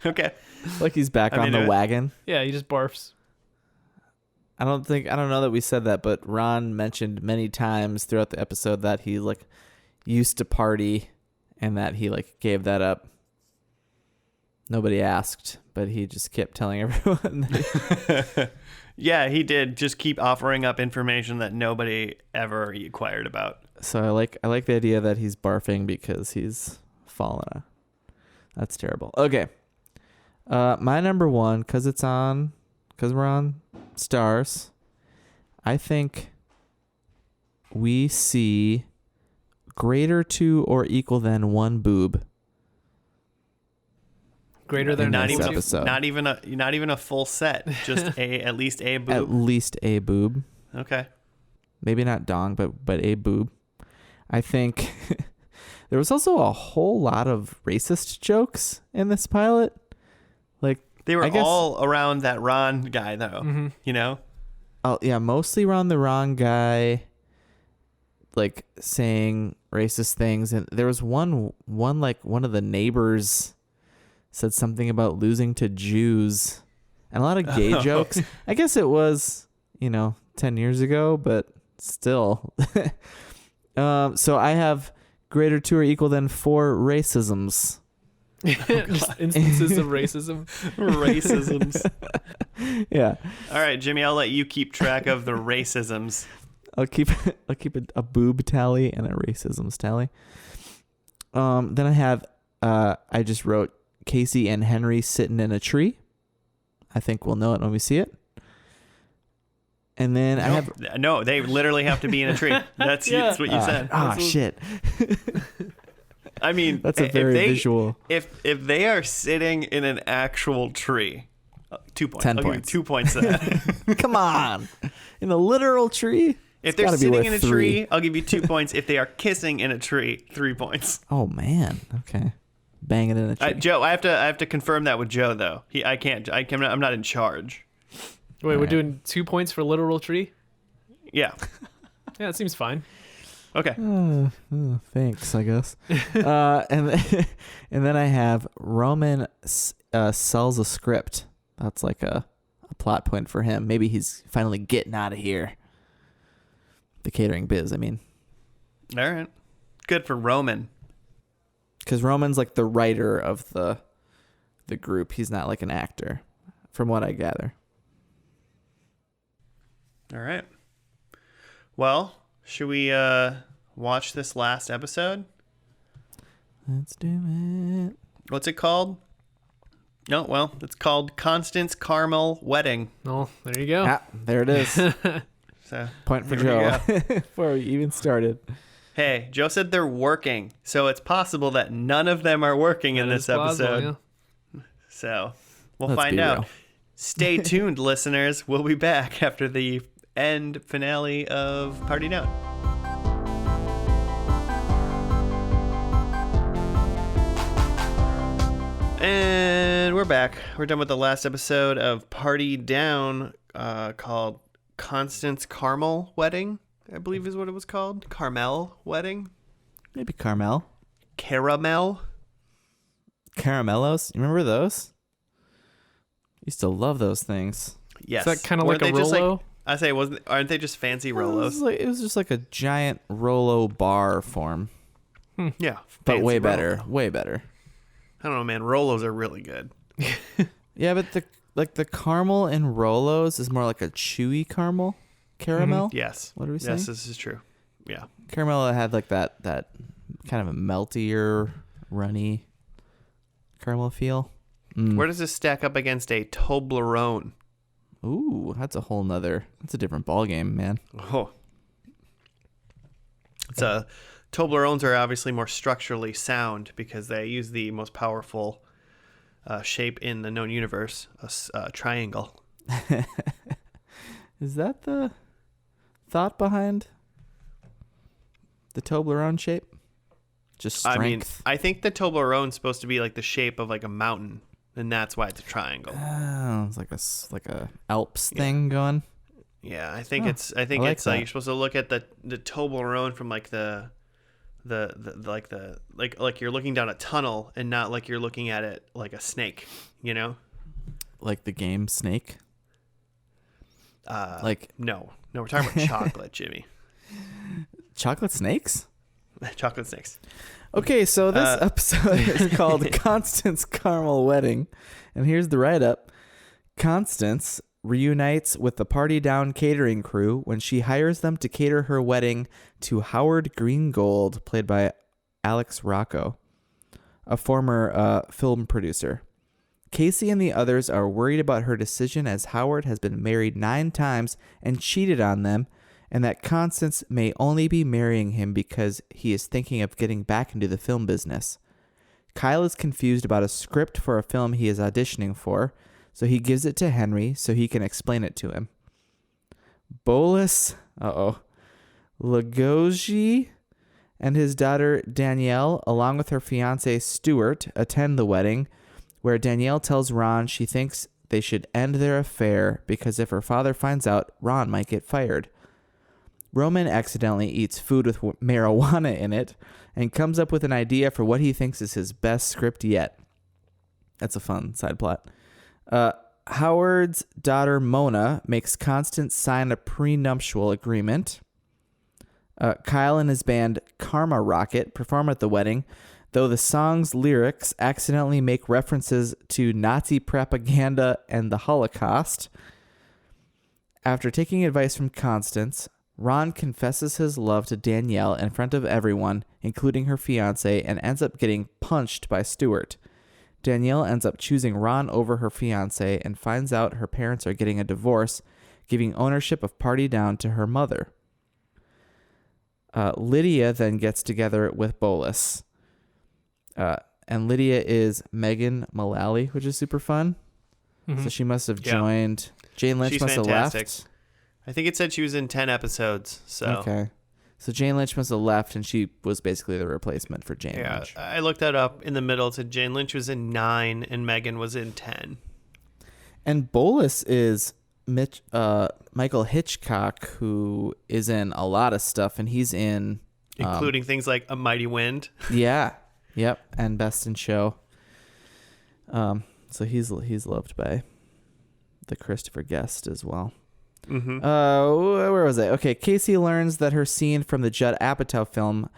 Okay. Like he's back I'm on the into it. wagon. Yeah, he just barfs. I don't know that we said that, but Ron mentioned many times throughout the episode that he like used to party and that he like gave that up. Nobody asked, but he just kept telling everyone. Yeah, he did just keep offering up information that nobody ever inquired about. So I like the idea that he's barfing because he's fallen. That's terrible. Okay. My number 1, because we're on Stars, I think we see greater to or equal than 1 boob. Greater than Not this even episode. Not even a full set. Just at least a boob. At least a boob. Okay. Maybe not dong, but a boob. I think there was also a whole lot of racist jokes in this pilot. Like They were all around that Ron guy, though. Mm-hmm. Oh yeah, mostly around the wrong guy, like saying racist things. And there was one like one of the neighbors said something about losing to Jews, and a lot of gay jokes. I guess it was 10 years ago, but still. So I have greater to or equal than 4 racisms. Just instances of racism. Racisms. Yeah. All right, Jimmy, I'll let you keep track of the racisms. I'll keep a boob tally and a racisms tally. Then I have I just wrote Casey and Henry sitting in a tree. I think we'll know it when we see it. And then I have No, they literally have to be in a tree. That's what you said. Shit. I mean, That's a very visual. If they are sitting in an actual tree, 2 points. 10 I'll give you points. 2 points to that. Come on. In a literal tree? If they're sitting in a tree, I'll give you 2 points. If they are kissing in a tree, 3 points. Oh man. Okay. Banging in a tree. Joe, I have to confirm that with Joe though. I'm not in charge. Wait, we're doing 2 points for literal tree? Yeah. Yeah, that seems fine. Okay. Thanks, I guess. And then I have Roman sells a script. That's like a plot point for him. Maybe he's finally getting out of here. The catering biz, I mean. All right. Good for Roman. Because Roman's like the writer of the group. He's not like an actor, from what I gather. All right. Well, should we watch this last episode? Let's do it. What's it called? No, well, it's called Constance Carmell Wedding. Oh, there you go. Ah, there it is. So Point for here we Joe. Before we even started. Hey, Joe said they're working, so it's possible that none of them are working in That this is plausible, episode. yeah. So we'll Let's find be out. real. Stay tuned, listeners. We'll be back after the end finale of Party Down. And we're back. We're done with the last episode of Party Down, called Constance Carmell Wedding, I believe is what it was called. Carmell Wedding? Maybe Carmell. Caramel? Caramellos. You remember those? Used to love those things. Yes. Is that kind of like Weren't a they just Rolo? I say, aren't they just fancy It Rolos? was just like a giant Rolo bar form. Yeah. But fancy way Rolo. better. Way better. I don't know, man. Rolos are really good. Yeah, but the caramel in Rolos is more like a chewy caramel. Caramel? Yes. What are we saying? Yes, this is true. Yeah. Caramel had like that kind of a meltier, runny caramel feel. Where does this stack up against a Toblerone? Ooh, that's a different ball game, man. Oh. Toblerones are obviously more structurally sound because they use the most powerful shape in the known universe, a triangle. Is that the thought behind the Toblerone shape? Just strength. I think the Toblerone's supposed to be like the shape of like a mountain, and that's why it's a triangle. Oh, it's like a Alps thing going. Yeah, I think Oh, it's I like you're that. supposed to look at the Toblerone from like like you're looking down a tunnel and not like you're looking at it like a snake, you know? Like the game Snake. No, we're talking about chocolate, Jimmy. Chocolate snakes? Chocolate snakes. Okay, so this episode is called Constance Carmell Wedding. And here's the write-up. Constance reunites with the Party Down catering crew when she hires them to cater her wedding to Howard Greengold, played by Alex Rocco, a former film producer. Casey and the others are worried about her decision as Howard has been married 9 times and cheated on them, and that Constance may only be marrying him because he is thinking of getting back into the film business. Kyle is confused about a script for a film he is auditioning for, so he gives it to Henry so he can explain it to him. Bolus, Lagogi, and his daughter Danielle, along with her fiance Stuart, attend the wedding, where Danielle tells Ron she thinks they should end their affair because if her father finds out, Ron might get fired. Roman accidentally eats food with marijuana in it and comes up with an idea for what he thinks is his best script yet. That's a fun side plot. Howard's daughter Mona makes Constance sign a prenuptial agreement. Kyle and his band Karma Rocket perform at the wedding, though the song's lyrics accidentally make references to Nazi propaganda and the Holocaust. After taking advice from Constance, Ron confesses his love to Danielle in front of everyone, including her fiancé, and ends up getting punched by Stuart. Danielle ends up choosing Ron over her fiancé and finds out her parents are getting a divorce, giving ownership of Party Down to her mother. Lydia then gets together with Bolus. And Lydia is Megan Mullally, which is super fun. So she must have joined. Jane Lynch She's must fantastic. have left. I think it said she was in 10 episodes. So Okay. So Jane Lynch must have left, and she was basically the replacement for Jane yeah, Lynch. I looked that up in the middle. It said Jane Lynch was in 9 and Megan was in 10. And Bolus is Michael Hitchcock, who is in a lot of stuff, and he's in... Including things like A Mighty Wind. Yeah. Yep. And Best in Show. So he's loved by the Christopher Guest as well. Mm-hmm. Where was I? Okay, Casey learns that her scene from the Judd Apatow film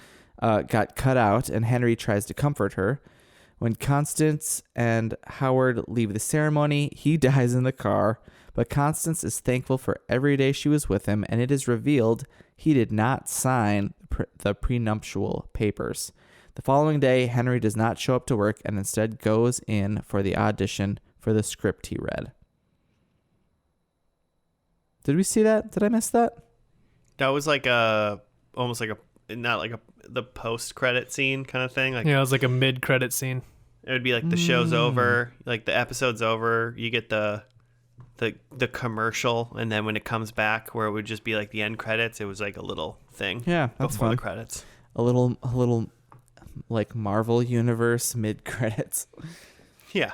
got cut out, and Henry tries to comfort her. When Constance and Howard leave the ceremony, he dies in the car, but Constance is thankful for every day she was with him, and it is revealed he did not sign the prenuptial papers. The following day, Henry does not show up to work and instead goes in for the audition for the script he read. Did we see that? Did I miss that? That was like almost like the post-credit scene kind of thing. Like, Yeah, it was like a mid-credit scene. it would be like the show's over, like the episode's over, you get the commercial, and then when it comes back, where it would just be like the end credits, it was like a little thing. Yeah, that's before fun. the credits. A little like Marvel Universe mid credits. Yeah.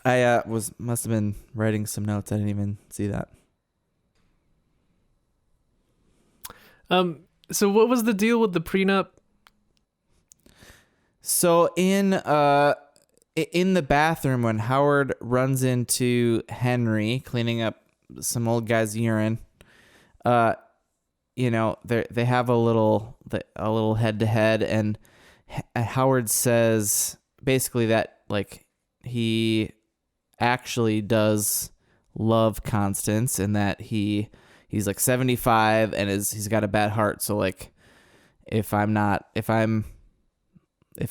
I must have been writing some notes. I didn't even see that. So what was the deal with the prenup? So in the bathroom, when Howard runs into Henry cleaning up some old guy's urine, they have a little head to head, and Howard says basically that like he actually does love Constance, and that he's like 75 and he's got a bad heart. So like if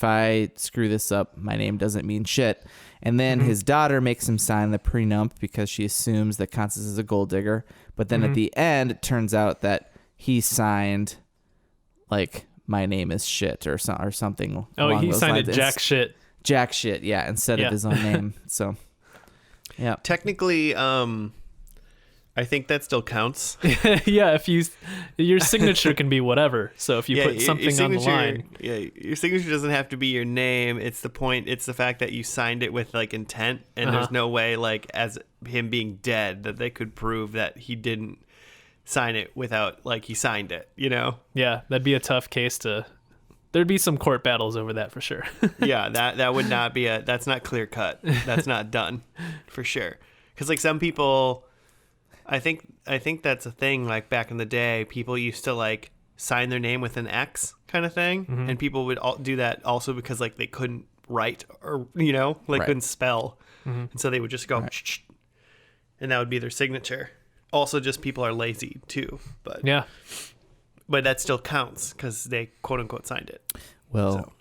I screw this up, my name doesn't mean shit. And then his daughter makes him sign the prenup because she assumes that Constance is a gold digger. But then at the end, it turns out that he signed like my name is shit or something. Oh, he signed lines. it Jack shit. Jack shit, yeah, instead of his own name. So, yeah. Technically, I think that still counts. Yeah, if your signature can be whatever. So if you put something on the line. Yeah, your signature doesn't have to be your name. It's the fact that you signed it with like intent, and there's no way like as him being dead that they could prove that he didn't sign it without like he signed it, you know? Yeah, that'd be a tough case there'd be some court battles over that for sure. Yeah, that would not be that's not clear cut. That's not done for sure. Cuz like some people, I think that's a thing. Like back in the day, people used to like sign their name with an X kind of thing, and people would do that also because like they couldn't write or couldn't spell, and so they would just go, and that would be their signature. Also, just people are lazy too, but Yeah. But that still counts because they quote unquote signed it. Well,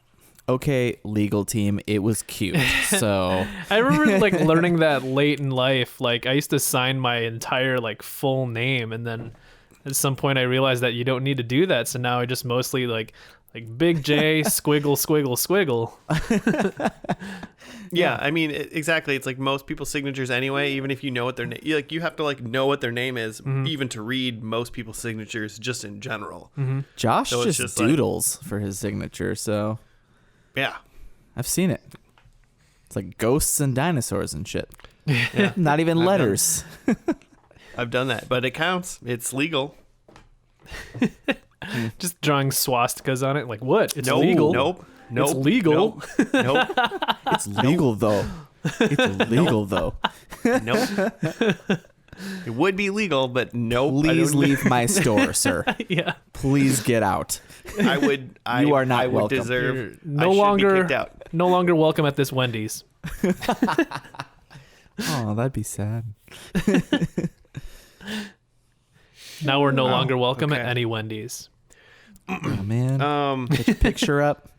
okay, legal team, it was cute. So I remember like learning that late in life. Like I used to sign my entire like full name, and then at some point I realized that you don't need to do that. So now I just mostly like Big J squiggle squiggle squiggle. Yeah, I mean exactly. It's like most people's signatures anyway. Even if you know what their name, like you have to like know what their name is, even to read most people's signatures, just in general. Josh So it's just like- doodles for his signature. So Yeah, I've seen it. It's like ghosts and dinosaurs and shit. yeah. Not even I've letters. I've done that, but it counts. It's legal. Just drawing swastikas on it. Like what? It's No, legal. Nope. It's legal. Nope. It's legal though. It's legal though. Nope. It would be legal, but nope. Please leave my store, sir. Yeah. Please get out. I would. You are not I would welcome. deserve. You're I should be kicked out. no longer welcome at this Wendy's. Oh, that'd be sad. Now we're no longer welcome okay. at any Wendy's. Oh man. Get your picture up.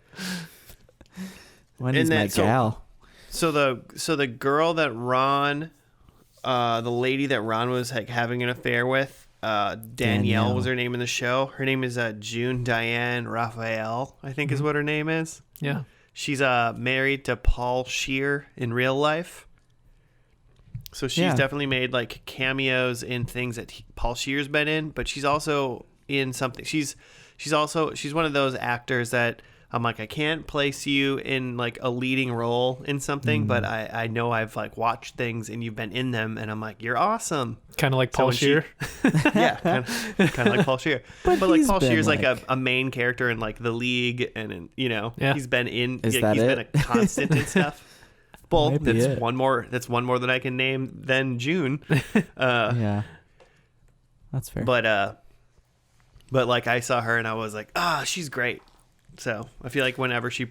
Wendy's my gal. So the girl that Ron, the lady that Ron was like having an affair with, Danielle was her name in the show. Her name is June Diane Raphael, I think is what her name is. Yeah. She's married to Paul Scheer in real life. So she's definitely made like cameos in things that Paul Scheer's been in, but she's also in something. She's one of those actors that I'm like, I can't place you in like a leading role in something, but I know I've like watched things and you've been in them, and I'm like, you're awesome. Kind of like So Paul when Scheer. Yeah, kind of like Paul Scheer. But like he's Paul been, Scheer's like like- a main character in like The League, and in, Yeah. he's been in. Is he's that been it? a constant and stuff. Well, Maybe that's it. one more. That's one more than I can name than June. Yeah. That's fair. But like I saw her and I was like, she's great. So I feel like whenever she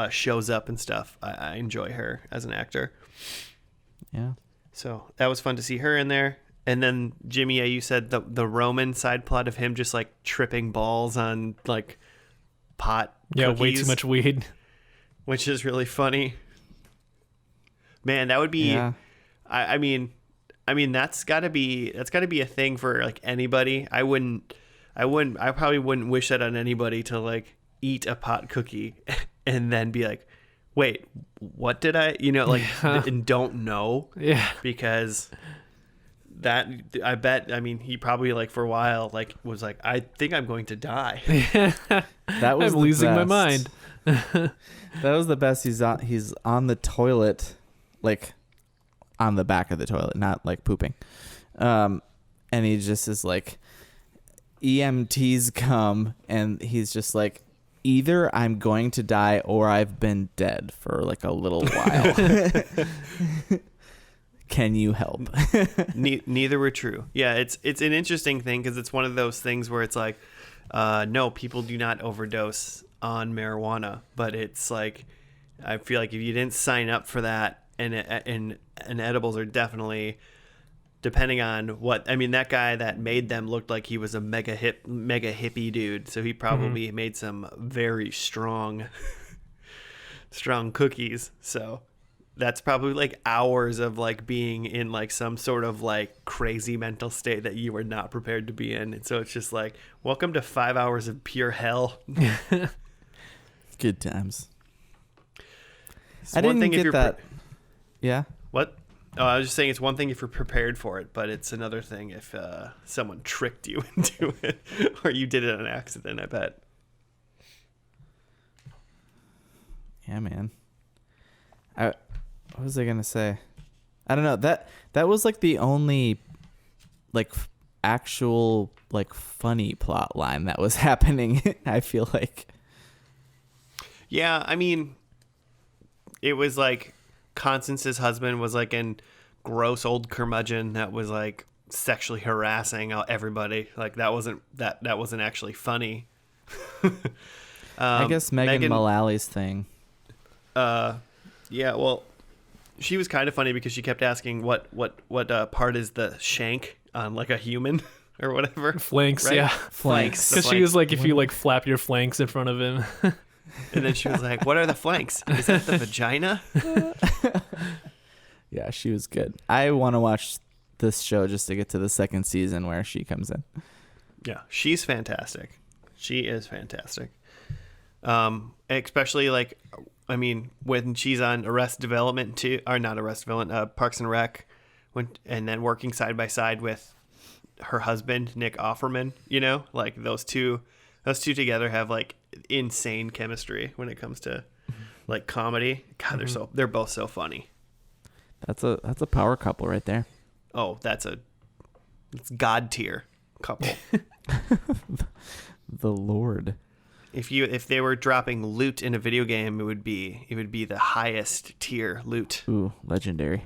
shows up and stuff, I enjoy her as an actor. Yeah. So that was fun to see her in there. And then Jimmy, you said the Roman side plot of him just like tripping balls on like pot Yeah, cookies, way too much weed. which is really funny. Man, that would be. Yeah. I mean, that's gotta be a thing for like anybody. I probably wouldn't wish that on anybody to like eat a pot cookie and then be like, wait, what did I, like, and don't know. Yeah. Because that, I bet, I mean, he probably like for a while, like was like, I think I'm going to die. That was I'm losing my best. mind. That was the best. He's on the toilet, like on the back of the toilet, not like pooping. And he just is like, EMTs come, and he's just like, either I'm going to die or I've been dead for like a little while. Can you help? Neither were true. Yeah, it's an interesting thing because it's one of those things where it's like, no, people do not overdose on marijuana, but it's like, I feel like if you didn't sign up for that, and edibles are definitely, depending on what, I mean, that guy that made them looked like he was a mega hippie dude, so he probably made some very strong cookies. So that's probably like hours of like being in like some sort of like crazy mental state that you were not prepared to be in. And so it's just like, welcome to 5 hours of pure hell. Good times. It's I one didn't thing if get you're that. Yeah. What? Oh, I was just saying it's one thing if you're prepared for it, but it's another thing if someone tricked you into it or you did it on accident, I bet. Yeah, man. What was I gonna say? I don't know. That was like the only like actual like funny plot line that was happening. I feel like. Yeah, I mean, it was like Constance's husband was like an gross old curmudgeon that was like sexually harassing everybody. Like that wasn't actually funny. I guess Megan Mullally's thing. Yeah, well, she was kind of funny because she kept asking what part is the shank on like a human or whatever. Flanks, right? yeah. Flanks. Because she was like, if you like flap your flanks in front of him. And then she was like, what are the flanks? Is that the vagina? Yeah, she was good. I want to watch this show just to get to the second season where she comes in. Yeah, she's fantastic. She is fantastic. Especially like, I mean, when she's on Arrested Development too, or not Arrested Development, Parks and Rec, and then working side by side with her husband Nick Offerman, like those two together have like insane chemistry when it comes to like comedy. God, they're both so funny. That's a power couple right there. Oh, it's God tier couple. The Lord. If they were dropping loot in a video game, it would be the highest tier loot. Ooh, legendary.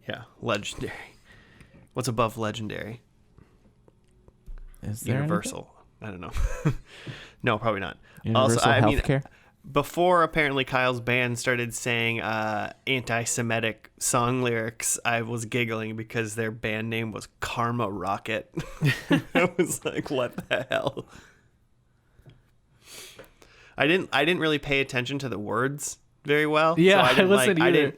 Yeah, legendary. What's above legendary? Is there Universal. I don't know. No, probably not. Universal also, I mean, healthcare? before apparently Kyle's band started saying anti-Semitic song lyrics, I was giggling because their band name was Karma Rocket. I was like, what the hell? I didn't really pay attention to the words very well. Yeah, so I wasn't either.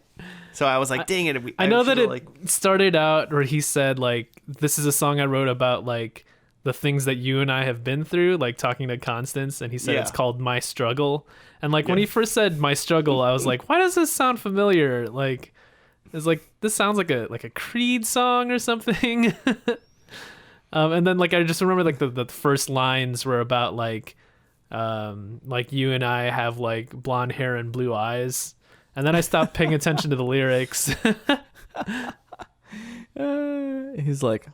So I was like, dang it. I know that it started out where he said, like, this is a song I wrote about, like, the things that you and I have been through, like talking to Constance, and he said it's called My Struggle. And like when he first said My Struggle, I was like, why does this sound familiar? Like, it's like, this sounds like a Creed song or something. And then like I just remember like the first lines were about like you and I have like blonde hair and blue eyes. And then I stopped paying attention to the lyrics. He's like,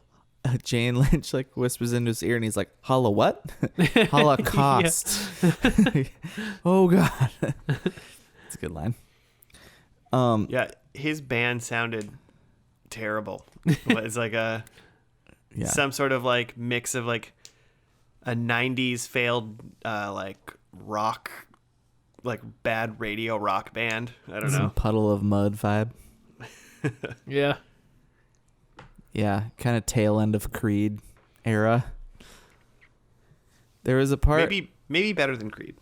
Jane Lynch like whispers into his ear and he's like, holla what? Holocaust. Oh God. It's a good line. Yeah, his band sounded terrible. It's like some sort of like mix of like a 90s failed like rock, like bad radio rock band. I don't know. Puddle of Mud vibe. Yeah. Yeah, kind of tail end of Creed era. There was a part... Maybe better than Creed.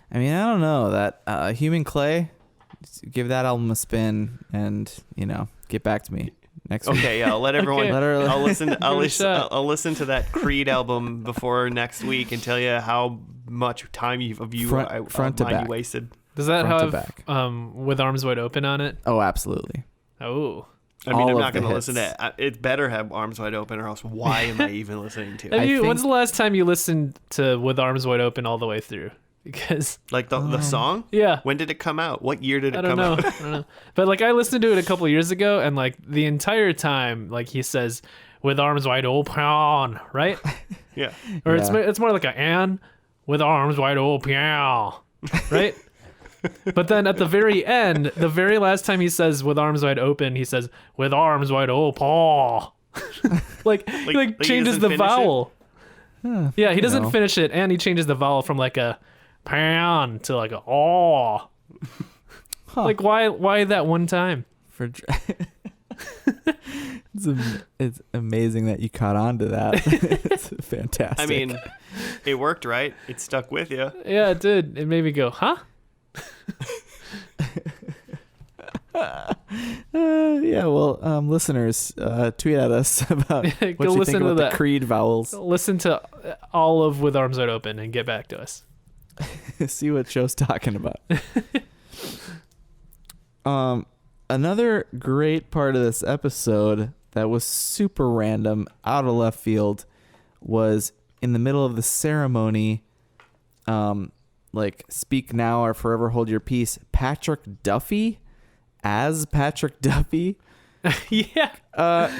I mean, I don't know that Human Clay. Give that album a spin, and get back to me next week. Okay, yeah, I'll let everyone. Okay. I'll listen. Give it a shot. I'll listen to that Creed album before next week and tell you how much time front to mine back. you wasted. Does that Front to have back. With Arms Wide Open on it? Oh, absolutely. Oh. I mean, All I'm of not the going to hits. listen to it. It better have Arms Wide Open, or else why am I even listening to it? I think- When's the last time you listened to With Arms Wide Open all the way through? Because Like the song? yeah, When did it come out? What year did it I don't come know. out? I don't know. But like I listened to it a couple years ago, and like the entire time, like he says, "With arms wide open," right? Yeah. Or Yeah. it's more like a "and with arms wide open," right? But then at the very end, the very last time he says "with arms wide open," he says "with arms wide open." like he changes doesn't the finish vowel. Yeah, he doesn't know. finish it, and he changes the vowel from like a pan to like a oh. Like why that one time? It's amazing that you caught on to that. It's fantastic. I mean, it worked, right? It stuck with you. Yeah, it did. It made me go, huh? yeah. Well, listeners, tweet at us about what Go you listen think to about that. the Creed vowels. Listen to all of With Arms Wide Open and get back to us. See what Joe's talking about. Another great part of this episode that was super random, out of left field, was in the middle of the ceremony. Like "Speak Now or Forever Hold Your Peace." Patrick Duffy, Yeah.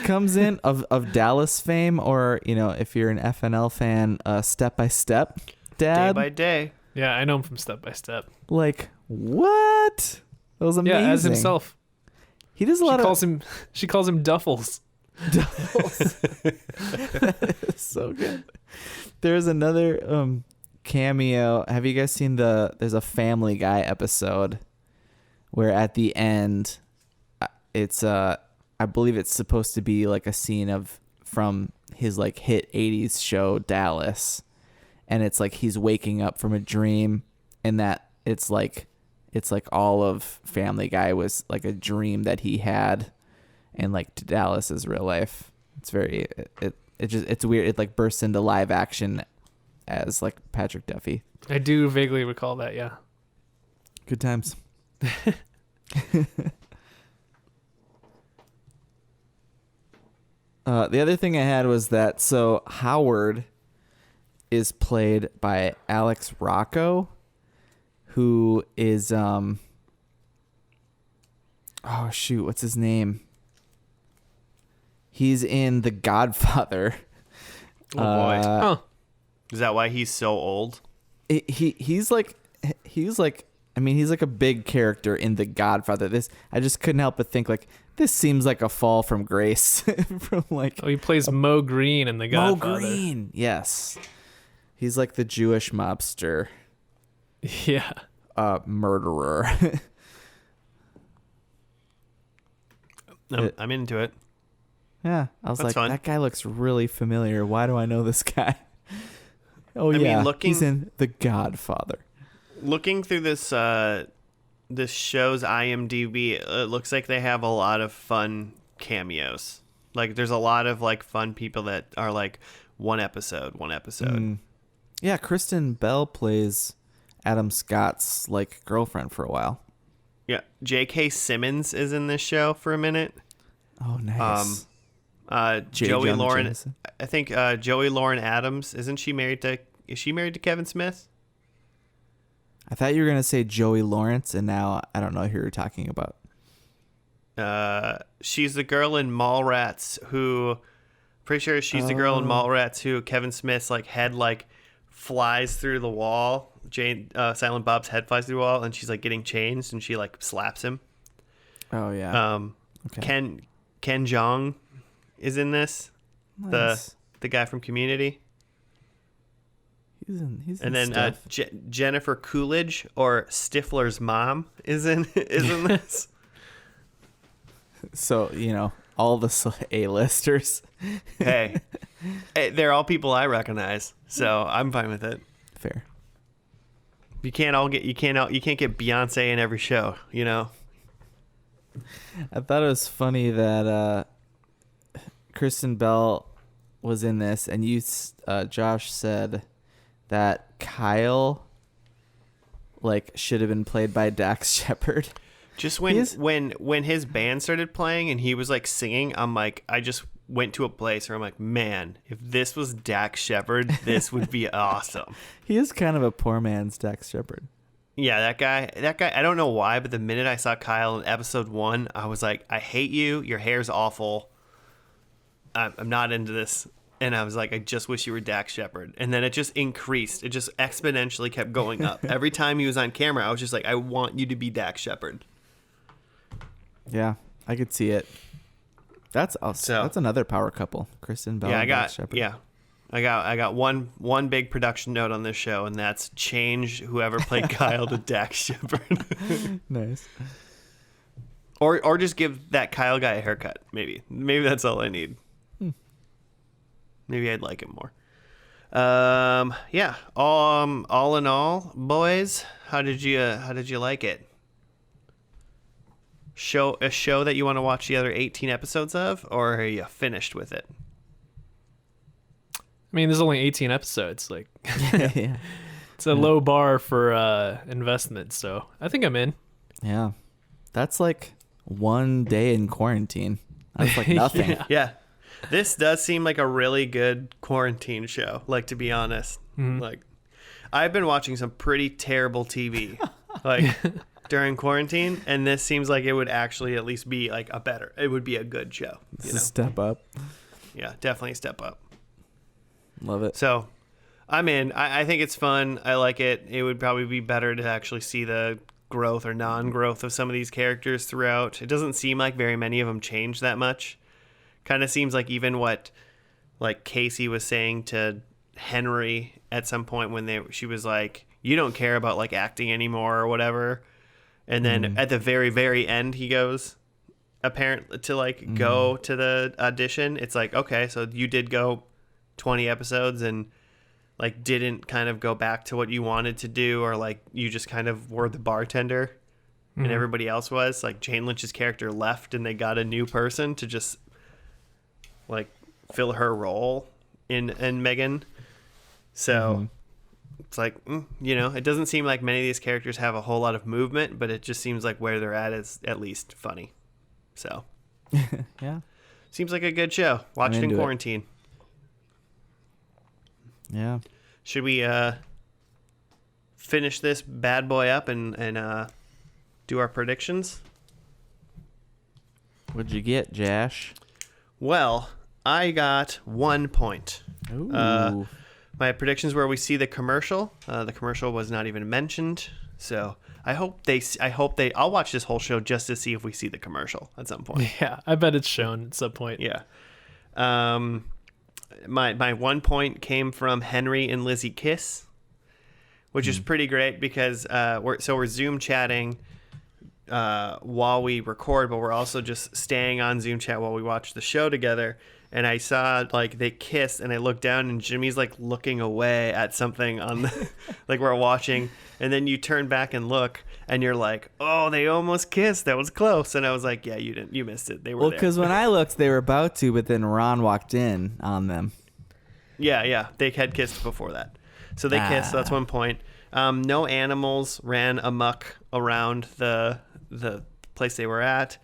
comes in of Dallas fame, or if you're an FNL fan, Step by Step dad. Day by day. Yeah, I know him from Step by Step. Like, what? That was amazing. Yeah, as himself. He does a lot of She calls him Duffles. so good. There's another cameo. Have you guys seen there's a Family Guy episode where at the end it's I believe it's supposed to be like a scene from his like hit 80s show Dallas, and it's like he's waking up from a dream, and that it's like all of Family Guy was like a dream that he had, and like Dallas is real life. It's very it's weird. It like bursts into live action as like Patrick Duffy. I do vaguely recall that, yeah. Good times. The other thing I had was that Howard is played by Alex Rocco, who is oh shoot, what's his name? He's in The Godfather. Oh boy. Oh. Is that why he's so old? He's like I mean, he's like a big character in The Godfather. I just couldn't help but think like this seems like a fall from grace from like Oh, he plays Mo Green in The Godfather. Mo Green. Yes. He's like the Jewish mobster, Yeah. murderer. I'm into it. Yeah, I was That's like, fun. that guy looks really familiar. Why do I know this guy? Oh I yeah, mean, he's in The Godfather. Looking through this this show's IMDb, it looks like they have a lot of fun cameos. Like there's a lot of like fun people that are like one episode. Yeah, Kristen Bell plays Adam Scott's like girlfriend for a while. Yeah, J.K. Simmons is in this show for a minute. Oh, nice. Joey Jonah Lauren, Jameson. I think Joey Lauren Adams, is she married to Kevin Smith? I thought you were gonna say Joey Lawrence, and now I don't know who you're talking about. She's the girl in Mallrats who, pretty sure she's the girl in Mallrats who Kevin Smith's like head like flies through the wall. Silent Bob's head flies through the wall, and she's like getting changed, and she like slaps him. Oh yeah. Okay. Ken Jeong is in this. Nice. The guy from Community. He's in And then stuff. Jennifer Coolidge, or Stifler's mom, is in this. So all the A-listers. Hey, they're all people I recognize, so I'm fine with it. Fair. You can't get Beyonce in every show, you know. I thought it was funny that Kristen Bell was in this, and Josh said that Kyle should have been played by Dax Shepard. Just when his band started playing and he was singing, I just went to a place where I'm like, man, if this was Dax Shepard, this would be awesome. He is kind of a poor man's Dax Shepard. Yeah, that guy, I don't know why, but the minute I saw Kyle in episode 1, I was like, I hate you. Your hair's awful. I'm not into this. And I was like, I just wish you were Dax Shepard. And then it just increased. It just exponentially kept going up. Every time he was on camera, I was just like, I want you to be Dax Shepard. Yeah, I could see it. That's another power couple, Kristen Bell and Dax Shepard. Yeah, I got one big production note on this show, and that's change whoever played Kyle to Dax Shepard. Nice. Or just give that Kyle guy a haircut. Maybe that's all I need. Maybe I'd like him more. Yeah. All in all, boys, how did you like it? A show that you want to watch the other 18 episodes of, or are you finished with it? I mean, there's only 18 episodes. Yeah. It's a low bar for investment, so I think I'm in. Yeah. That's 1 day in quarantine. That's nothing. Yeah. This does seem like a really good quarantine show, to be honest. Mm-hmm. I've been watching some pretty terrible TV during quarantine, and this seems like it would actually at least be it would be a good show. It's a step up. Yeah, definitely a step up. Love it. So I'm in. I think it's fun. I like it. It would probably be better to actually see the growth or non-growth of some of these characters throughout. It doesn't seem like very many of them change that much. Kind of seems like even what Casey was saying to Henry at some point when she was like, you don't care about acting anymore or whatever. And then at the very, very end, he goes apparently to go to the audition. It's okay, so you did go 20 episodes and didn't kind of go back to what you wanted to do, or you just kind of were the bartender and everybody else was. Jane Lynch's character left and they got a new person to just fill her role in Megan. So it's it doesn't seem like many of these characters have a whole lot of movement, but it just seems like where they're at is at least funny. So yeah, seems like a good show. Watch it in quarantine. Yeah. Should we finish this bad boy up and do our predictions? What'd you get, Josh? Well, I got 1 point. Ooh. My predictions were we see the commercial. The commercial was not even mentioned, so I'll watch this whole show just to see if we see the commercial at some point. Yeah, I bet it's shown at some point. Yeah. My 1 point came from Henry and Lizzie kiss, which is pretty great because we're Zoom chatting while we record, but we're also just staying on Zoom chat while we watch the show together. And I saw they kissed, and I looked down, and Jimmy's looking away at something on the we're watching, and then you turn back and look, and you're like, oh, they almost kissed. That was close. And I was like, yeah, you missed it. They were there. Well, because when I looked, they were about to, but then Ron walked in on them. Yeah, they had kissed before that, so they kissed. So that's 1 point. No animals ran amok around the place they were at,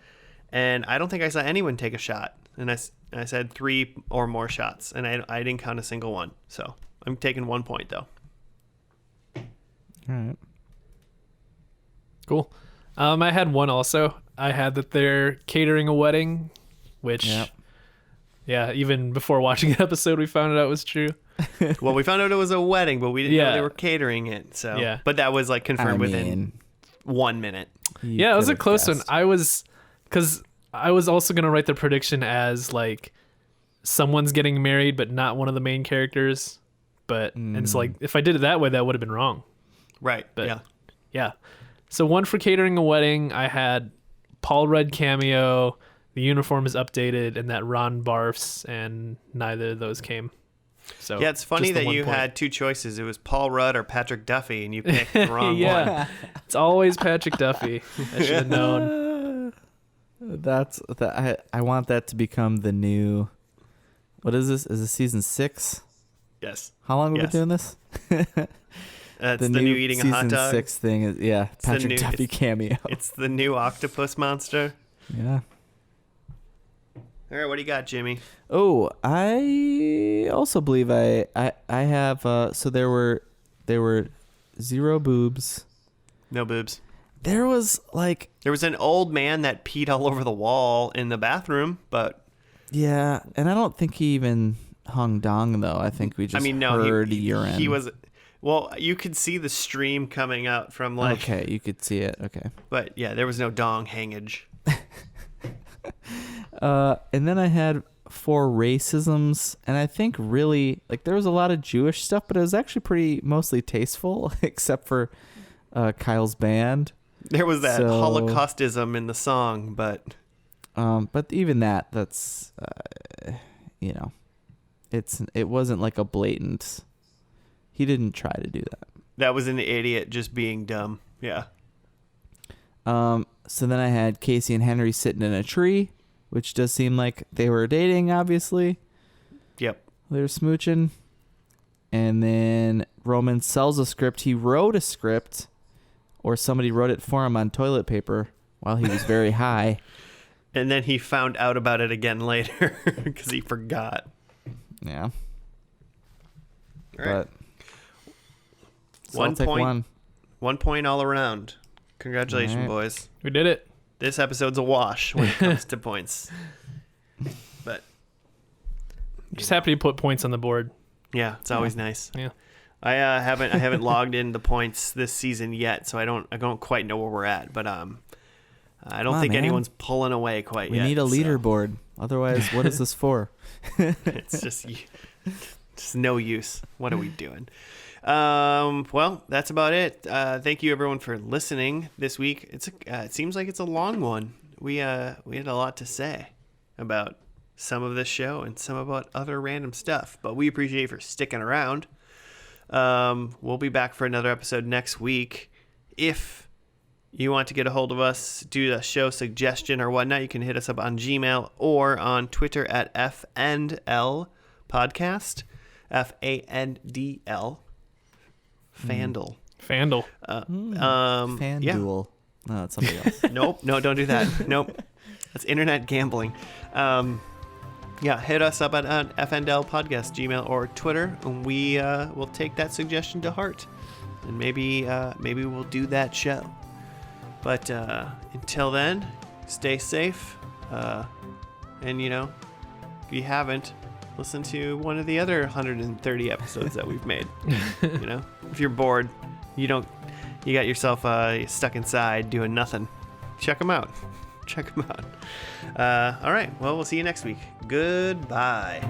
and I don't think I saw anyone take a shot. And I said 3 or more shots, and I didn't count a single one. So I'm taking 1 point though. All right. Cool. I had one also. I had that they're catering a wedding, which, yeah, even before watching the episode, we found out was true. Well, we found out it was a wedding, but we didn't know they were catering it. So, yeah. But that was confirmed within 1 minute. Yeah, it was a close one. Because I was also going to write the prediction as someone's getting married, but not one of the main characters. But and it's if I did it that way, that would have been wrong. Right. But yeah. So one for catering a wedding, I had Paul Rudd cameo. The uniform is updated, and that Ron barfs, and neither of those came. So Yeah, it's funny just the that 1 you point. had two choices. It was Paul Rudd or Patrick Duffy, and you picked the wrong Yeah. one. It's always Patrick Duffy. I should have known. I want that to become the new. What is this? Is this season 6? Yes. How long have we Yes. been doing this? That's the new eating a hot season dog. 6 thing is the Patrick new- Duffy cameo. It's the new octopus monster. Yeah. All right, what do you got, Jimmy? Oh, I also believe I have so there were 0 boobs. No boobs. There was like There was an old man that peed all over the wall in the bathroom, but yeah, and I don't think he even hung dong though. I think we just heard urine. he was. Well, you could see the stream coming out from like. Okay, you could see it. Okay. But yeah, there was no dong hangage. And then I had 4 racisms, and I think really like there was a lot of Jewish stuff, but it was actually pretty mostly tasteful, except for Kyle's band. There was that So- Holocaustism in the song, but But even that's it wasn't like a blatant. He didn't try to do that. that was an idiot just being dumb. Yeah. So then I had Casey and Henry sitting in a tree, which does seem like they were dating, obviously. Yep. They were smooching. And then Roman sells a script. He wrote a script, or somebody wrote it for him on toilet paper while he was very high. And then he found out about it again later because he forgot. Yeah. All right. But so I'll 1 take point. one. 1 point all around. Congratulations, All right. boys. We did it. This episode's a wash when it comes to points. But Just happy to put points on the board. yeah, it's always nice. Yeah. I haven't logged in the points this season yet, so I don't quite know where we're at. But I don't Come on, think man. anyone's pulling away quite We yet. need a so leaderboard. Otherwise, what is this for? it's just no use. What are we doing? Well, that's about it. Thank you everyone for listening this week. It seems like it's a long one. We had a lot to say about some of this show and some about other random stuff, but we appreciate you for sticking around. We'll be back for another episode next week. If you want to get a hold of us, do a show suggestion or whatnot, you can hit us up on Gmail or on Twitter at FNL Podcast. FANDL. Fandle. Fandle. FanDuel. Yeah. No, that's somebody else. Nope. No, don't do that. Nope. That's internet gambling. Yeah, hit us up at FNL Podcast, Gmail, or Twitter, and we will take that suggestion to heart. And maybe we'll do that show. But until then, stay safe. And, if you haven't, listen to one of the other 130 episodes that we've made. If you're bored, you got yourself stuck inside doing nothing, check them out. All right. Well, we'll see you next week. Goodbye.